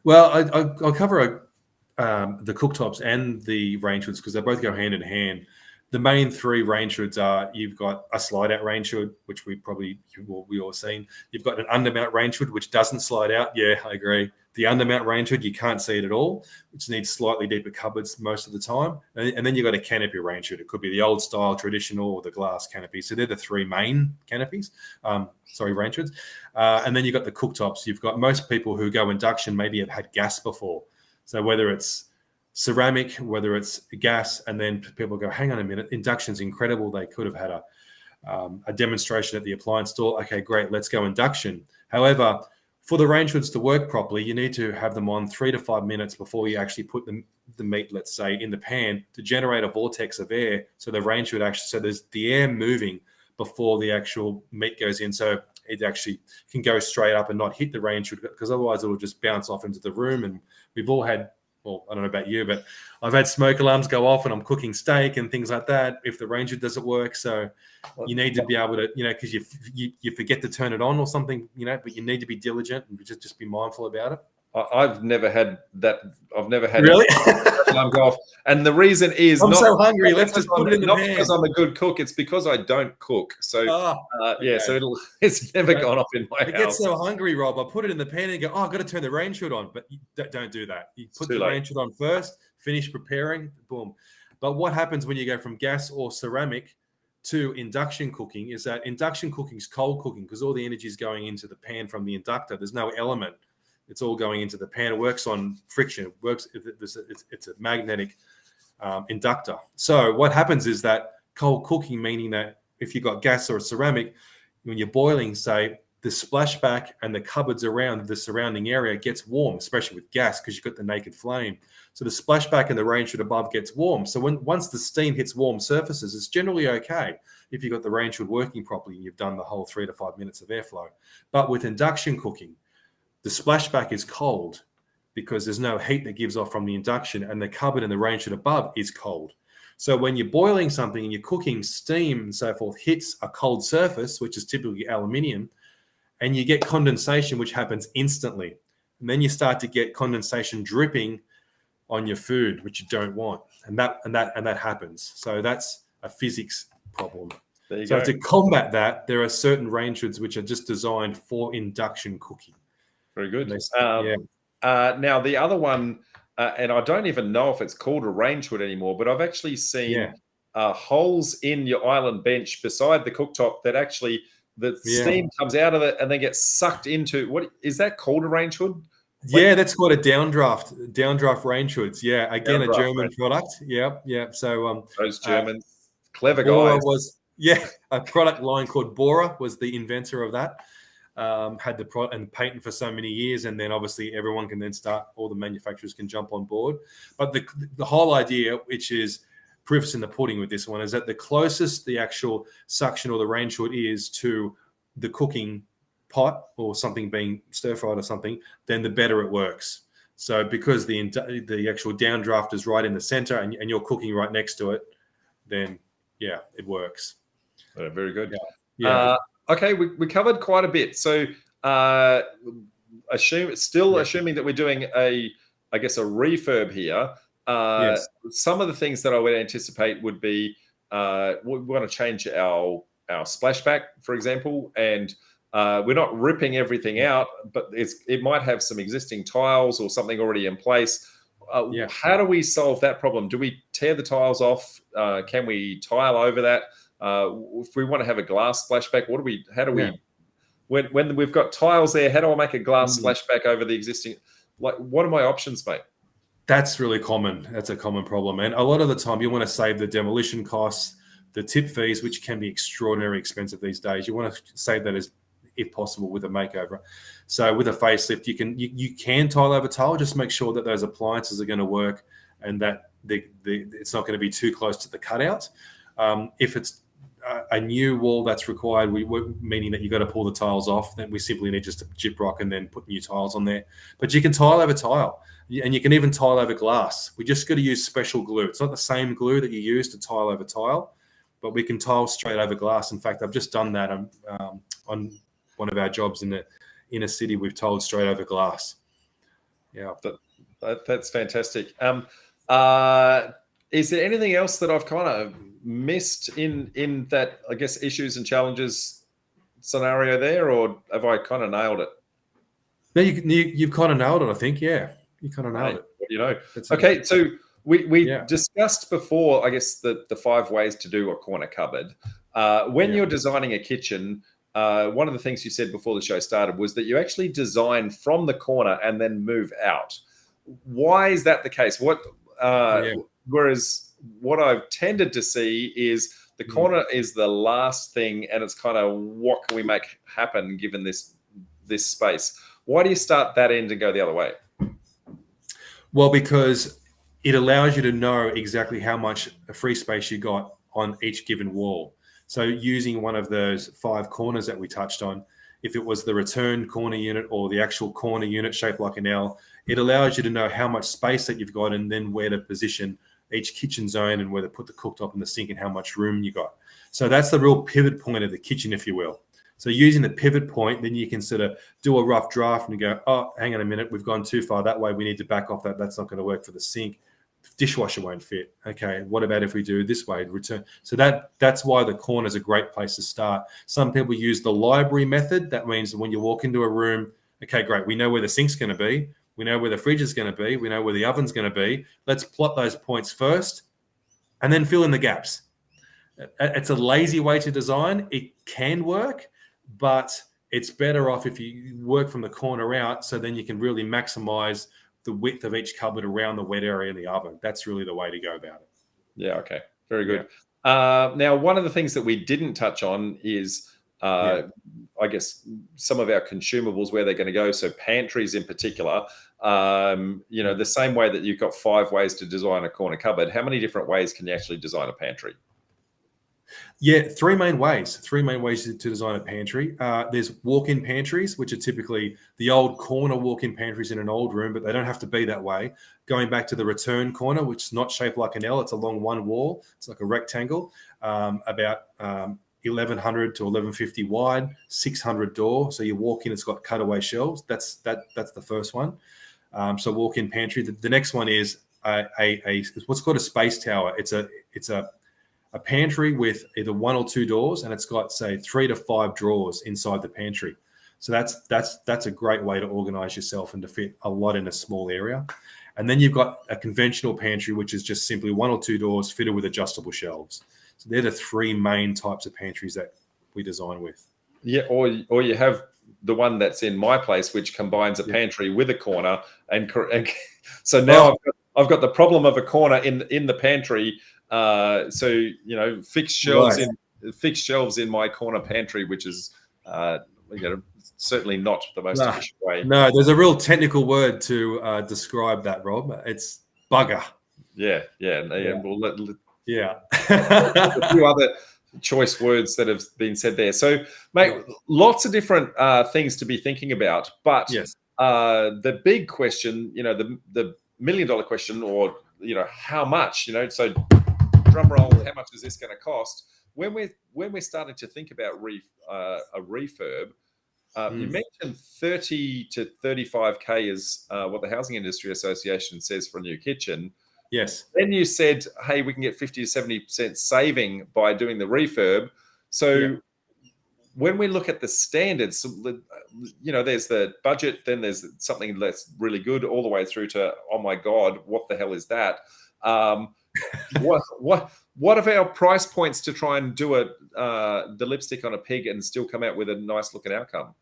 Well, I'll cover the cooktops and the range hoods because they both go hand in hand. The main three range hoods are, you've got a slide out range hood, which we all seen. You've got an undermount range hood, which doesn't slide out. Yeah, I agree. The undermount range hood, you can't see it at all, which needs slightly deeper cupboards most of the time. And then you've got a canopy range hood. It could be the old style, traditional, or the glass canopy. So they're the three main canopies, range hoods. And then you've got the cooktops. You've got most people who go induction maybe have had gas before. So whether it's ceramic, whether it's gas, and then people go, hang on a minute, induction's incredible. They could have had a demonstration at the appliance store. Okay, great, let's go induction. However, for the range hoods to work properly, you need to have them on 3 to 5 minutes before you actually put the meat, let's say, in the pan to generate a vortex of air. So the range hood so there's the air moving before the actual meat goes in. So it actually can go straight up and not hit the range hood, because otherwise it will just bounce off into the room. And we've all had, well, I don't know about you, but I've had smoke alarms go off and I'm cooking steak and things like that if the range hood doesn't work. So you need to be able to, because you forget to turn it on or something, but you need to be diligent and just be mindful about it. I've never had that. I've never had really alarm go off, and the reason is I'm so hungry. Let's just put it in the pan. Not because I'm a good cook; it's because I don't cook. So okay. so it's never gone off in my house. I get so hungry, Rob. I put it in the pan and go, I've got to turn the range hood on. But you don't do that. You put the range hood on first, finish preparing, boom. But what happens when you go from gas or ceramic to induction cooking is that induction cooking is cold cooking, because all the energy is going into the pan from the inductor. There's no element. It's all going into the pan. It works on friction. It works. It's a magnetic inductor. So what happens is that cold cooking, meaning that if you've got gas or ceramic, when you're boiling, say, the splashback and the cupboards around the surrounding area gets warm, especially with gas, because you've got the naked flame. So the splashback and the range hood above gets warm. So once the steam hits warm surfaces, it's generally okay if you've got the range hood working properly and you've done the whole 3 to 5 minutes of airflow. But with induction cooking, The splashback is cold because there's no heat that gives off from the induction, and the cupboard and the range hood above is cold. So when you're boiling something and you're cooking, steam and so forth hits a cold surface, which is typically aluminium, and you get condensation, which happens instantly. And then you start to get condensation dripping on your food, which you don't want. And that happens. So that's a physics problem. So to combat that, there are certain range hoods which are just designed for induction cooking. Very good. Now the other one, and I don't even know if it's called a range hood anymore, but I've actually seen holes in your island bench beside the cooktop that actually the steam comes out of it and then gets sucked into. What is that called, a range hood? Yeah, that's called a downdraft range hoods. Yeah, again, a German product. Yeah. So those Germans, clever Bora guys. Was a product line called Bora was the inventor of that. Had the product and patent for so many years, and then obviously everyone can then start. All the manufacturers can jump on board. But the whole idea, which is proofs in the pudding with this one, is that the closest the actual suction or the range hood is to the cooking pot or something being stir fried or something, then the better it works. So because the actual downdraft is right in the center and you're cooking right next to it, then it works. Very good. Okay, we covered quite a bit. So assuming that we're doing a refurb here, some of the things that I would anticipate would be we want to change our splashback, for example, and we're not ripping everything out, but it might have some existing tiles or something already in place. How do we solve that problem? Do we tear the tiles off? Can we tile over that? If we want to have a glass splashback, when we've got tiles there, how do I make a glass splashback over the existing? Like, what are my options, mate? That's really common. That's a common problem. And a lot of the time you want to save the demolition costs, the tip fees, which can be extraordinarily expensive these days. You want to save that if possible with a makeover. So with a facelift, you can tile over tile. Just make sure that those appliances are going to work and that it's not going to be too close to the cutout. If it's a new wall that's required, meaning that you've got to pull the tiles off, then we simply need just a gyprock and then put new tiles on there. But you can tile over tile, and you can even tile over glass. We just got to use special glue. It's not the same glue that you use to tile over tile, but we can tile straight over glass. In fact, I've just done that on one of our jobs in the inner city. We've tiled straight over glass. Yeah, that's fantastic. Is there anything else that I've kind of missed in that, I guess, issues and challenges scenario there, or have I kind of nailed it? No, you've kind of nailed it, I think. Yeah, you kind of nailed it. You know. Okay, so we discussed before, I guess, the 5 ways to do a corner cupboard. When you're designing a kitchen, one of the things you said before the show started was that you actually design from the corner and then move out. Why is that the case? Whereas what I've tended to see is the corner is the last thing, and it's kind of what can we make happen given this space. Why do you start that end and go the other way? Well, because it allows you to know exactly how much free space you got on each given wall. So using one of those 5 corners that we touched on, if it was the return corner unit or the actual corner unit shaped like an L, it allows you to know how much space that you've got and then where to position each kitchen zone and where to put the cooktop and the sink and how much room you got. So that's the real pivot point of the kitchen, if you will. So using the pivot point, then you can sort of do a rough draft and go, oh, hang on a minute, we've gone too far that way. We need to back off that. That's not going to work for the sink. Dishwasher won't fit. Okay, what about if we do this way, return? So that's why the corner is a great place to start. Some people use the library method. That means that when you walk into a room, okay, great, we know where the sink's going to be. We know where the fridge is going to be. We know where the oven's going to be. Let's plot those points first and then fill in the gaps. It's a lazy way to design. It can work, but it's better off if you work from the corner out, so then you can really maximize the width of each cupboard around the wet area in the oven. That's really the way to go about it. Yeah, okay. Very good. Now, one of the things that we didn't touch on is I guess some of our consumables, where they're going to go. So pantries in particular, the same way that you've got 5 ways to design a corner cupboard, how many different ways can you actually design a pantry? Yeah, three main ways to design a pantry. There's walk-in pantries, which are typically the old corner walk-in pantries in an old room, but they don't have to be that way. Going back to the return corner, which is not shaped like an L, it's along one wall. It's like a rectangle, about 1100 to 1150 wide, 600 door. So you walk in, it's got cutaway shelves. That's the first one. So walk-in pantry. The next one is a what's called a space tower. It's a pantry with either one or two doors, and it's got, say, 3 to 5 drawers inside the pantry. So that's a great way to organize yourself and to fit a lot in a small area. And then you've got a conventional pantry, which is just simply 1 or 2 doors fitted with adjustable shelves. So they're the three main types of pantries that we design with. Yeah, or you have the one that's in my place, which combines a pantry with a corner, and so now I've got the problem of a corner in the pantry. So fixed shelves in my corner pantry, which is certainly not the most efficient way. No, there's a real technical word to describe that, Rob. It's bugger. Yeah. Yeah. A few other choice words that have been said there. So, mate, lots of different things to be thinking about. But yes, the big question, the $1 million question, or how much, so drum roll, how much is this going to cost? When we're starting to think about a refurb, you mentioned 30 to 35K is what the Housing Industry Association says for a new kitchen. Yes. Then you said, hey, we can get 50 to 70% saving by doing the refurb. So when we look at the standards, there's the budget, then there's something that's really good, all the way through to, oh my God, what the hell is that? What are our price points to try and do the lipstick on a pig and still come out with a nice looking outcome?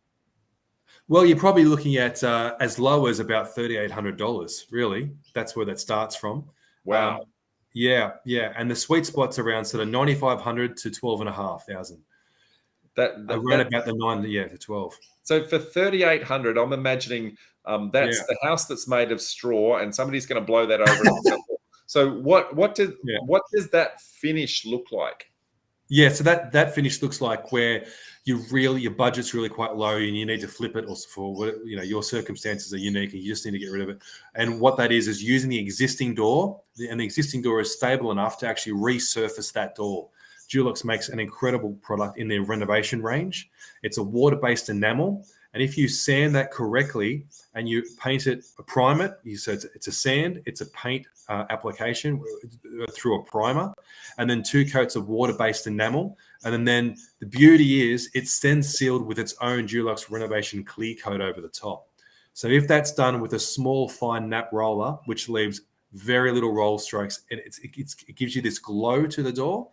Well, you're probably looking at as low as about $3,800. Really, that's where that starts from. Wow. Yeah, and the sweet spot's around sort of 9,500 to 12,500. Around about the 9 to 12. So for 3,800, I'm imagining that's the house that's made of straw, and somebody's going to blow that over. So what does that finish look like? Yeah, so that finish looks like where your budget's really quite low and you need to flip it, or for your circumstances are unique and you just need to get rid of it. And what that is using the existing door, and the existing door is stable enough to actually resurface that door. Dulux makes an incredible product in their renovation range. It's a water-based enamel, and if you sand that correctly and you paint it, prime it, so it's a sand, it's a paint application through a primer, and then 2 coats of water-based enamel. And then the beauty is it's then sealed with its own Dulux Renovation Clear Coat over the top. So if that's done with a small fine nap roller, which leaves very little roll strokes, and it gives you this glow to the door,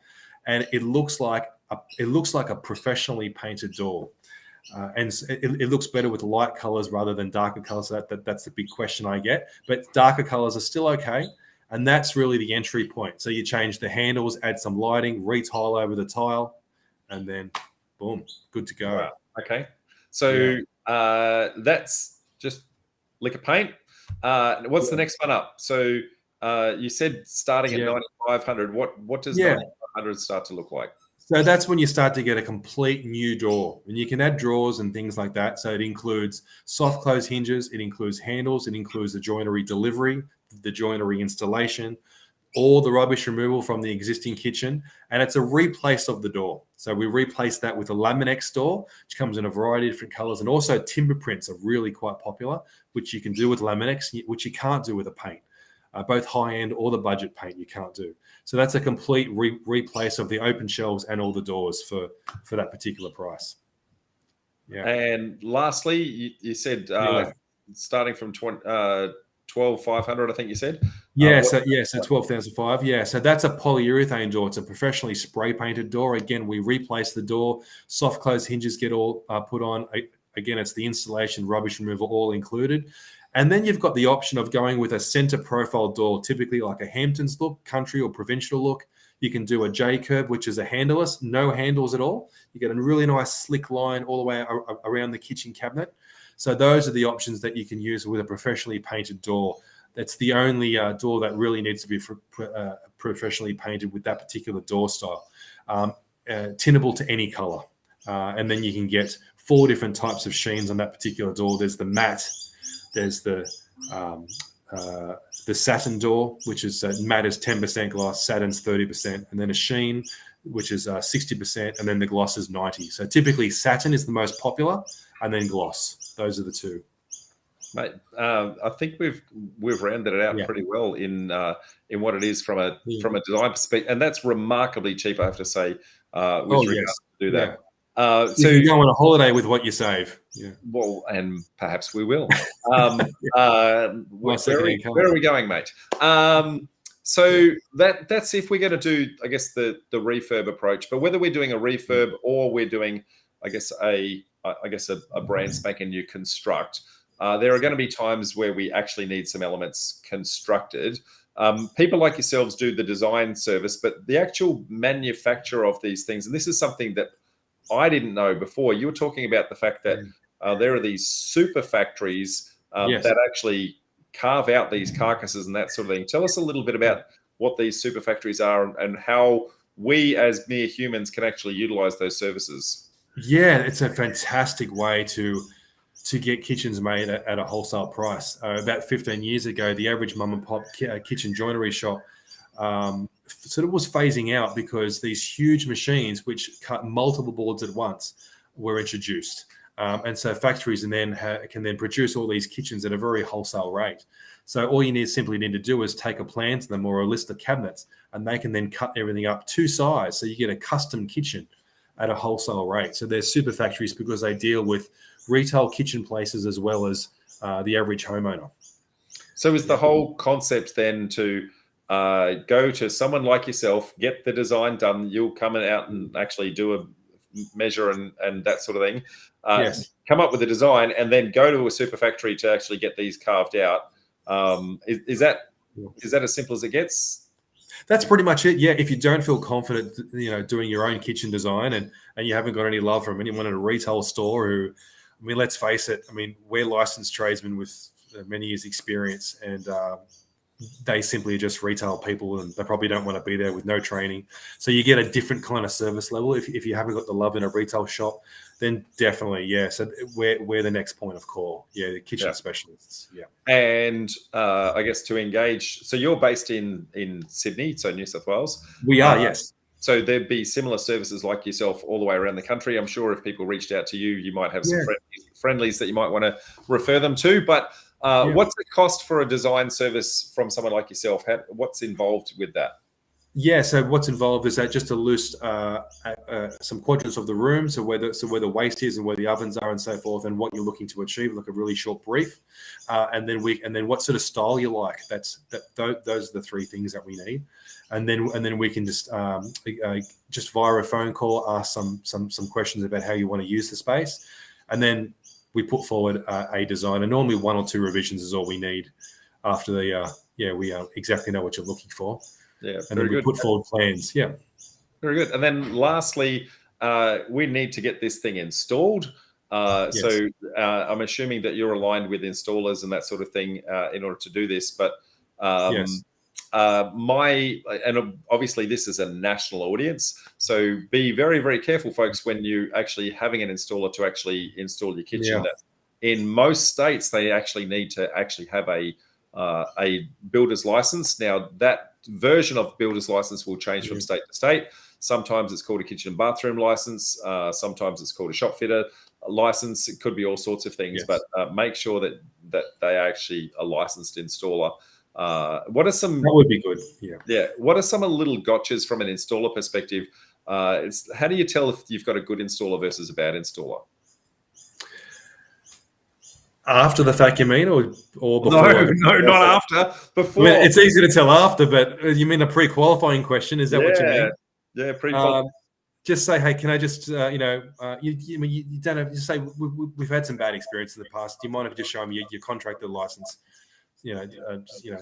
and it looks like a professionally painted door. And it looks better with light colors rather than darker colors. So that's the big question I get. But darker colors are still okay. And that's really the entry point. So you change the handles, add some lighting, retile over the tile, and then boom, good to go. Wow. Okay. So that's just lick of paint. What's the next one up? So you said starting at 9,500. What does 9,500 start to look like? So that's when you start to get a complete new door, and you can add drawers and things like that. So it includes soft close hinges, it includes handles, it includes the joinery delivery, the joinery installation, all the rubbish removal from the existing kitchen, and it's a replace of the door. So we replace that with a Laminex door, which comes in a variety of different colors, and also timber prints are really quite popular, which you can do with Laminex, which you can't do with a paint. Both high-end or the budget paint you can't do. So that's a complete replace of the open shelves and all the doors for that particular price. Yeah. And lastly, you said starting from 12,500, I think you said. So 12,500. Yeah, so that's a polyurethane door. It's a professionally spray painted door. Again, we replace the door. Soft close hinges get all put on. Again, it's the installation, rubbish removal, all included. And then you've got the option of going with a center profile door, typically like a Hamptons look, country or provincial look. You can do a J-curve, which is a handleless, no handles at all. You get a really nice slick line all the way around the kitchen cabinet. So those are the options that you can use with a professionally painted door. That's the only door that really needs to be professionally painted with that particular door style. tinnable to any color. And then you can get 4 different types of sheens on that particular door. There's the matte, there's the satin door, which is matte is 10% gloss, satin's 30%, and then a sheen, which is 60%, and then the gloss is 90%. So typically satin is the most popular, and then gloss. Those are the 2. Mate, I think we've rounded it out pretty well in what it is from a design perspective, and that's remarkably cheap, I have to say, with regards to do that. So you go on a holiday with what you save. Yeah. Well, and perhaps we will. Where are we going, mate? So that's if we're going to do, I guess, the refurb approach. But whether we're doing a refurb or we're doing, I guess, a brand spanking new construct, there are going to be times where we actually need some elements constructed. People like yourselves do the design service, but the actual manufacture of these things, and this is something that I didn't know before. You were talking about the fact that there are these super factories that actually carve out these carcasses and that sort of thing. Tell us a little bit about what these super factories are and how we as mere humans can actually utilize those services. Yeah, it's a fantastic way to get kitchens made at a wholesale price. About 15 years ago, the average mum and pop kitchen joinery shop sort of was phasing out because these huge machines, which cut multiple boards at once, were introduced. And so factories can then produce all these kitchens at a very wholesale rate. So all you simply need to do is take a plan to them or a list of cabinets, and they can then cut everything up to size. So you get a custom kitchen at a wholesale rate. So they're super factories because they deal with retail kitchen places as well as the average homeowner. So is the whole concept then to go to someone like yourself, get the design done, you'll come out and actually do a measure and that sort of thing, come up with a design, and then go to a super factory to actually get these carved out. Is that as simple as it gets? That's pretty much it. Yeah, if you don't feel confident, doing your own kitchen design and you haven't got any love from anyone at a retail store who, I mean, let's face it, I mean, we're licensed tradesmen with many years experience, and they simply are just retail people, and they probably don't want to be there with no training. So you get a different kind of service level. If you haven't got the love in a retail shop, then definitely, yeah. So we're the next point of call. Yeah, the kitchen specialists. Yeah. And I guess to engage, so you're based in Sydney, so New South Wales. We are, yes. So there'd be similar services like yourself all the way around the country. I'm sure if people reached out to you, you might have some friendlies that you might want to refer them to. But what's the cost for a design service from someone like yourself? What's involved with that? Yeah, so what's involved is that just to list some quadrants of the room, so where the waste is and where the ovens are and so forth, and what you're looking to achieve, like a really short brief, and then what sort of style you like. Those are the 3 things that we need, and then we can just via a phone call ask some questions about how you want to use the space, and then we put forward a design, and normally 1 or 2 revisions is all we need after we exactly know what you're looking for. Yeah, and then we put forward plans. Yeah, very good. And then lastly, we need to get this thing installed. So I'm assuming that you're aligned with installers and that sort of thing in order to do this. But obviously this is a national audience, so be very, very careful, folks, when you actually having an installer to actually install your kitchen. That in most states they actually need to actually have a builder's license. Now that version of builder's license will change from state to state. Sometimes it's called a kitchen and bathroom license. Sometimes it's called a shop fitter license. It could be all sorts of things, but make sure that they are actually a licensed installer. What are some? That would be good. Yeah. What are some of the little gotchas from an installer perspective? How do you tell if you've got a good installer versus a bad installer? After the fact, you mean, or before? No, not after. Before. I mean, it's easy to tell after, but you mean a pre-qualifying question? Is that what you mean? Yeah, pre-qualifying. Just say, hey, can I just, you don't have, just say we've had some bad experience in the past. Do you mind if you just show me your contractor license?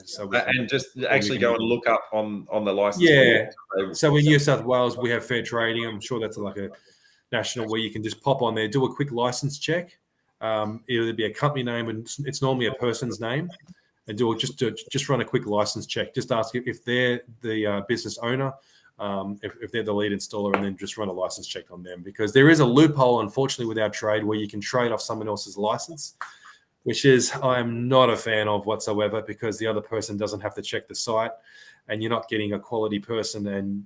So and just actually go and look up on the license. Yeah. So in New South Wales, we have fair trading. I'm sure that's like a national where you can just pop on there, do a quick license check. It'll be a company name, and it's normally a person's name, and just run a quick license check. Just ask if they're the business owner, if they're the lead installer, and then just run a license check on them, because there is a loophole, unfortunately, with our trade where you can trade off someone else's license, which is I'm not a fan of whatsoever, because the other person doesn't have to check the site, and you're not getting a quality person, and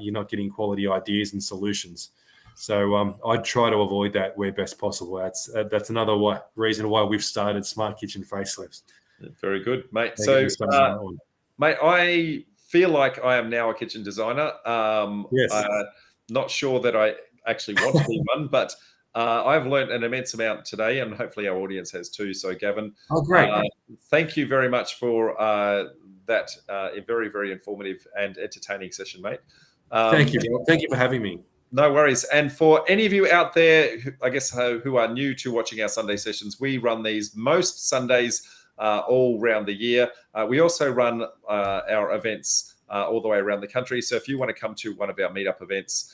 you're not getting quality ideas and solutions. So I try to avoid that where best possible. That's another reason why we've started Smart Kitchen Facelifts. Very good, mate. So, mate, I feel like I am now a kitchen designer. Yes. Not sure that I actually want to be one, but I've learned an immense amount today, and hopefully our audience has too. So, Gavin, great. Thank you very much for that very, very informative and entertaining session, mate. Thank you. Thank you for having me. No worries. And for any of you out there, who are new to watching our Sunday sessions, we run these most Sundays all around the year. We also run our events all the way around the country. So if you want to come to one of our meetup events,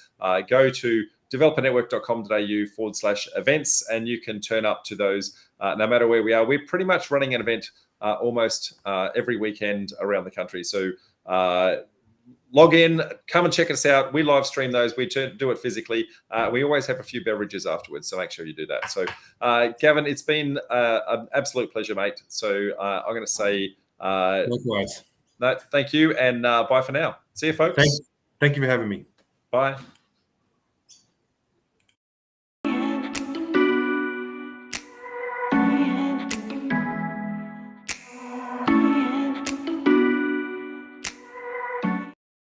go to developernetwork.com.au/events, and you can turn up to those no matter where we are. We're pretty much running an event almost every weekend around the country. So log in, come and check us out. We live stream those. We do it physically. We always have a few beverages afterwards, so make sure you do that. So, Gavin, it's been an absolute pleasure, mate. So I'm going to say likewise. No, thank you, and bye for now. See you, folks. Thank you for having me. Bye.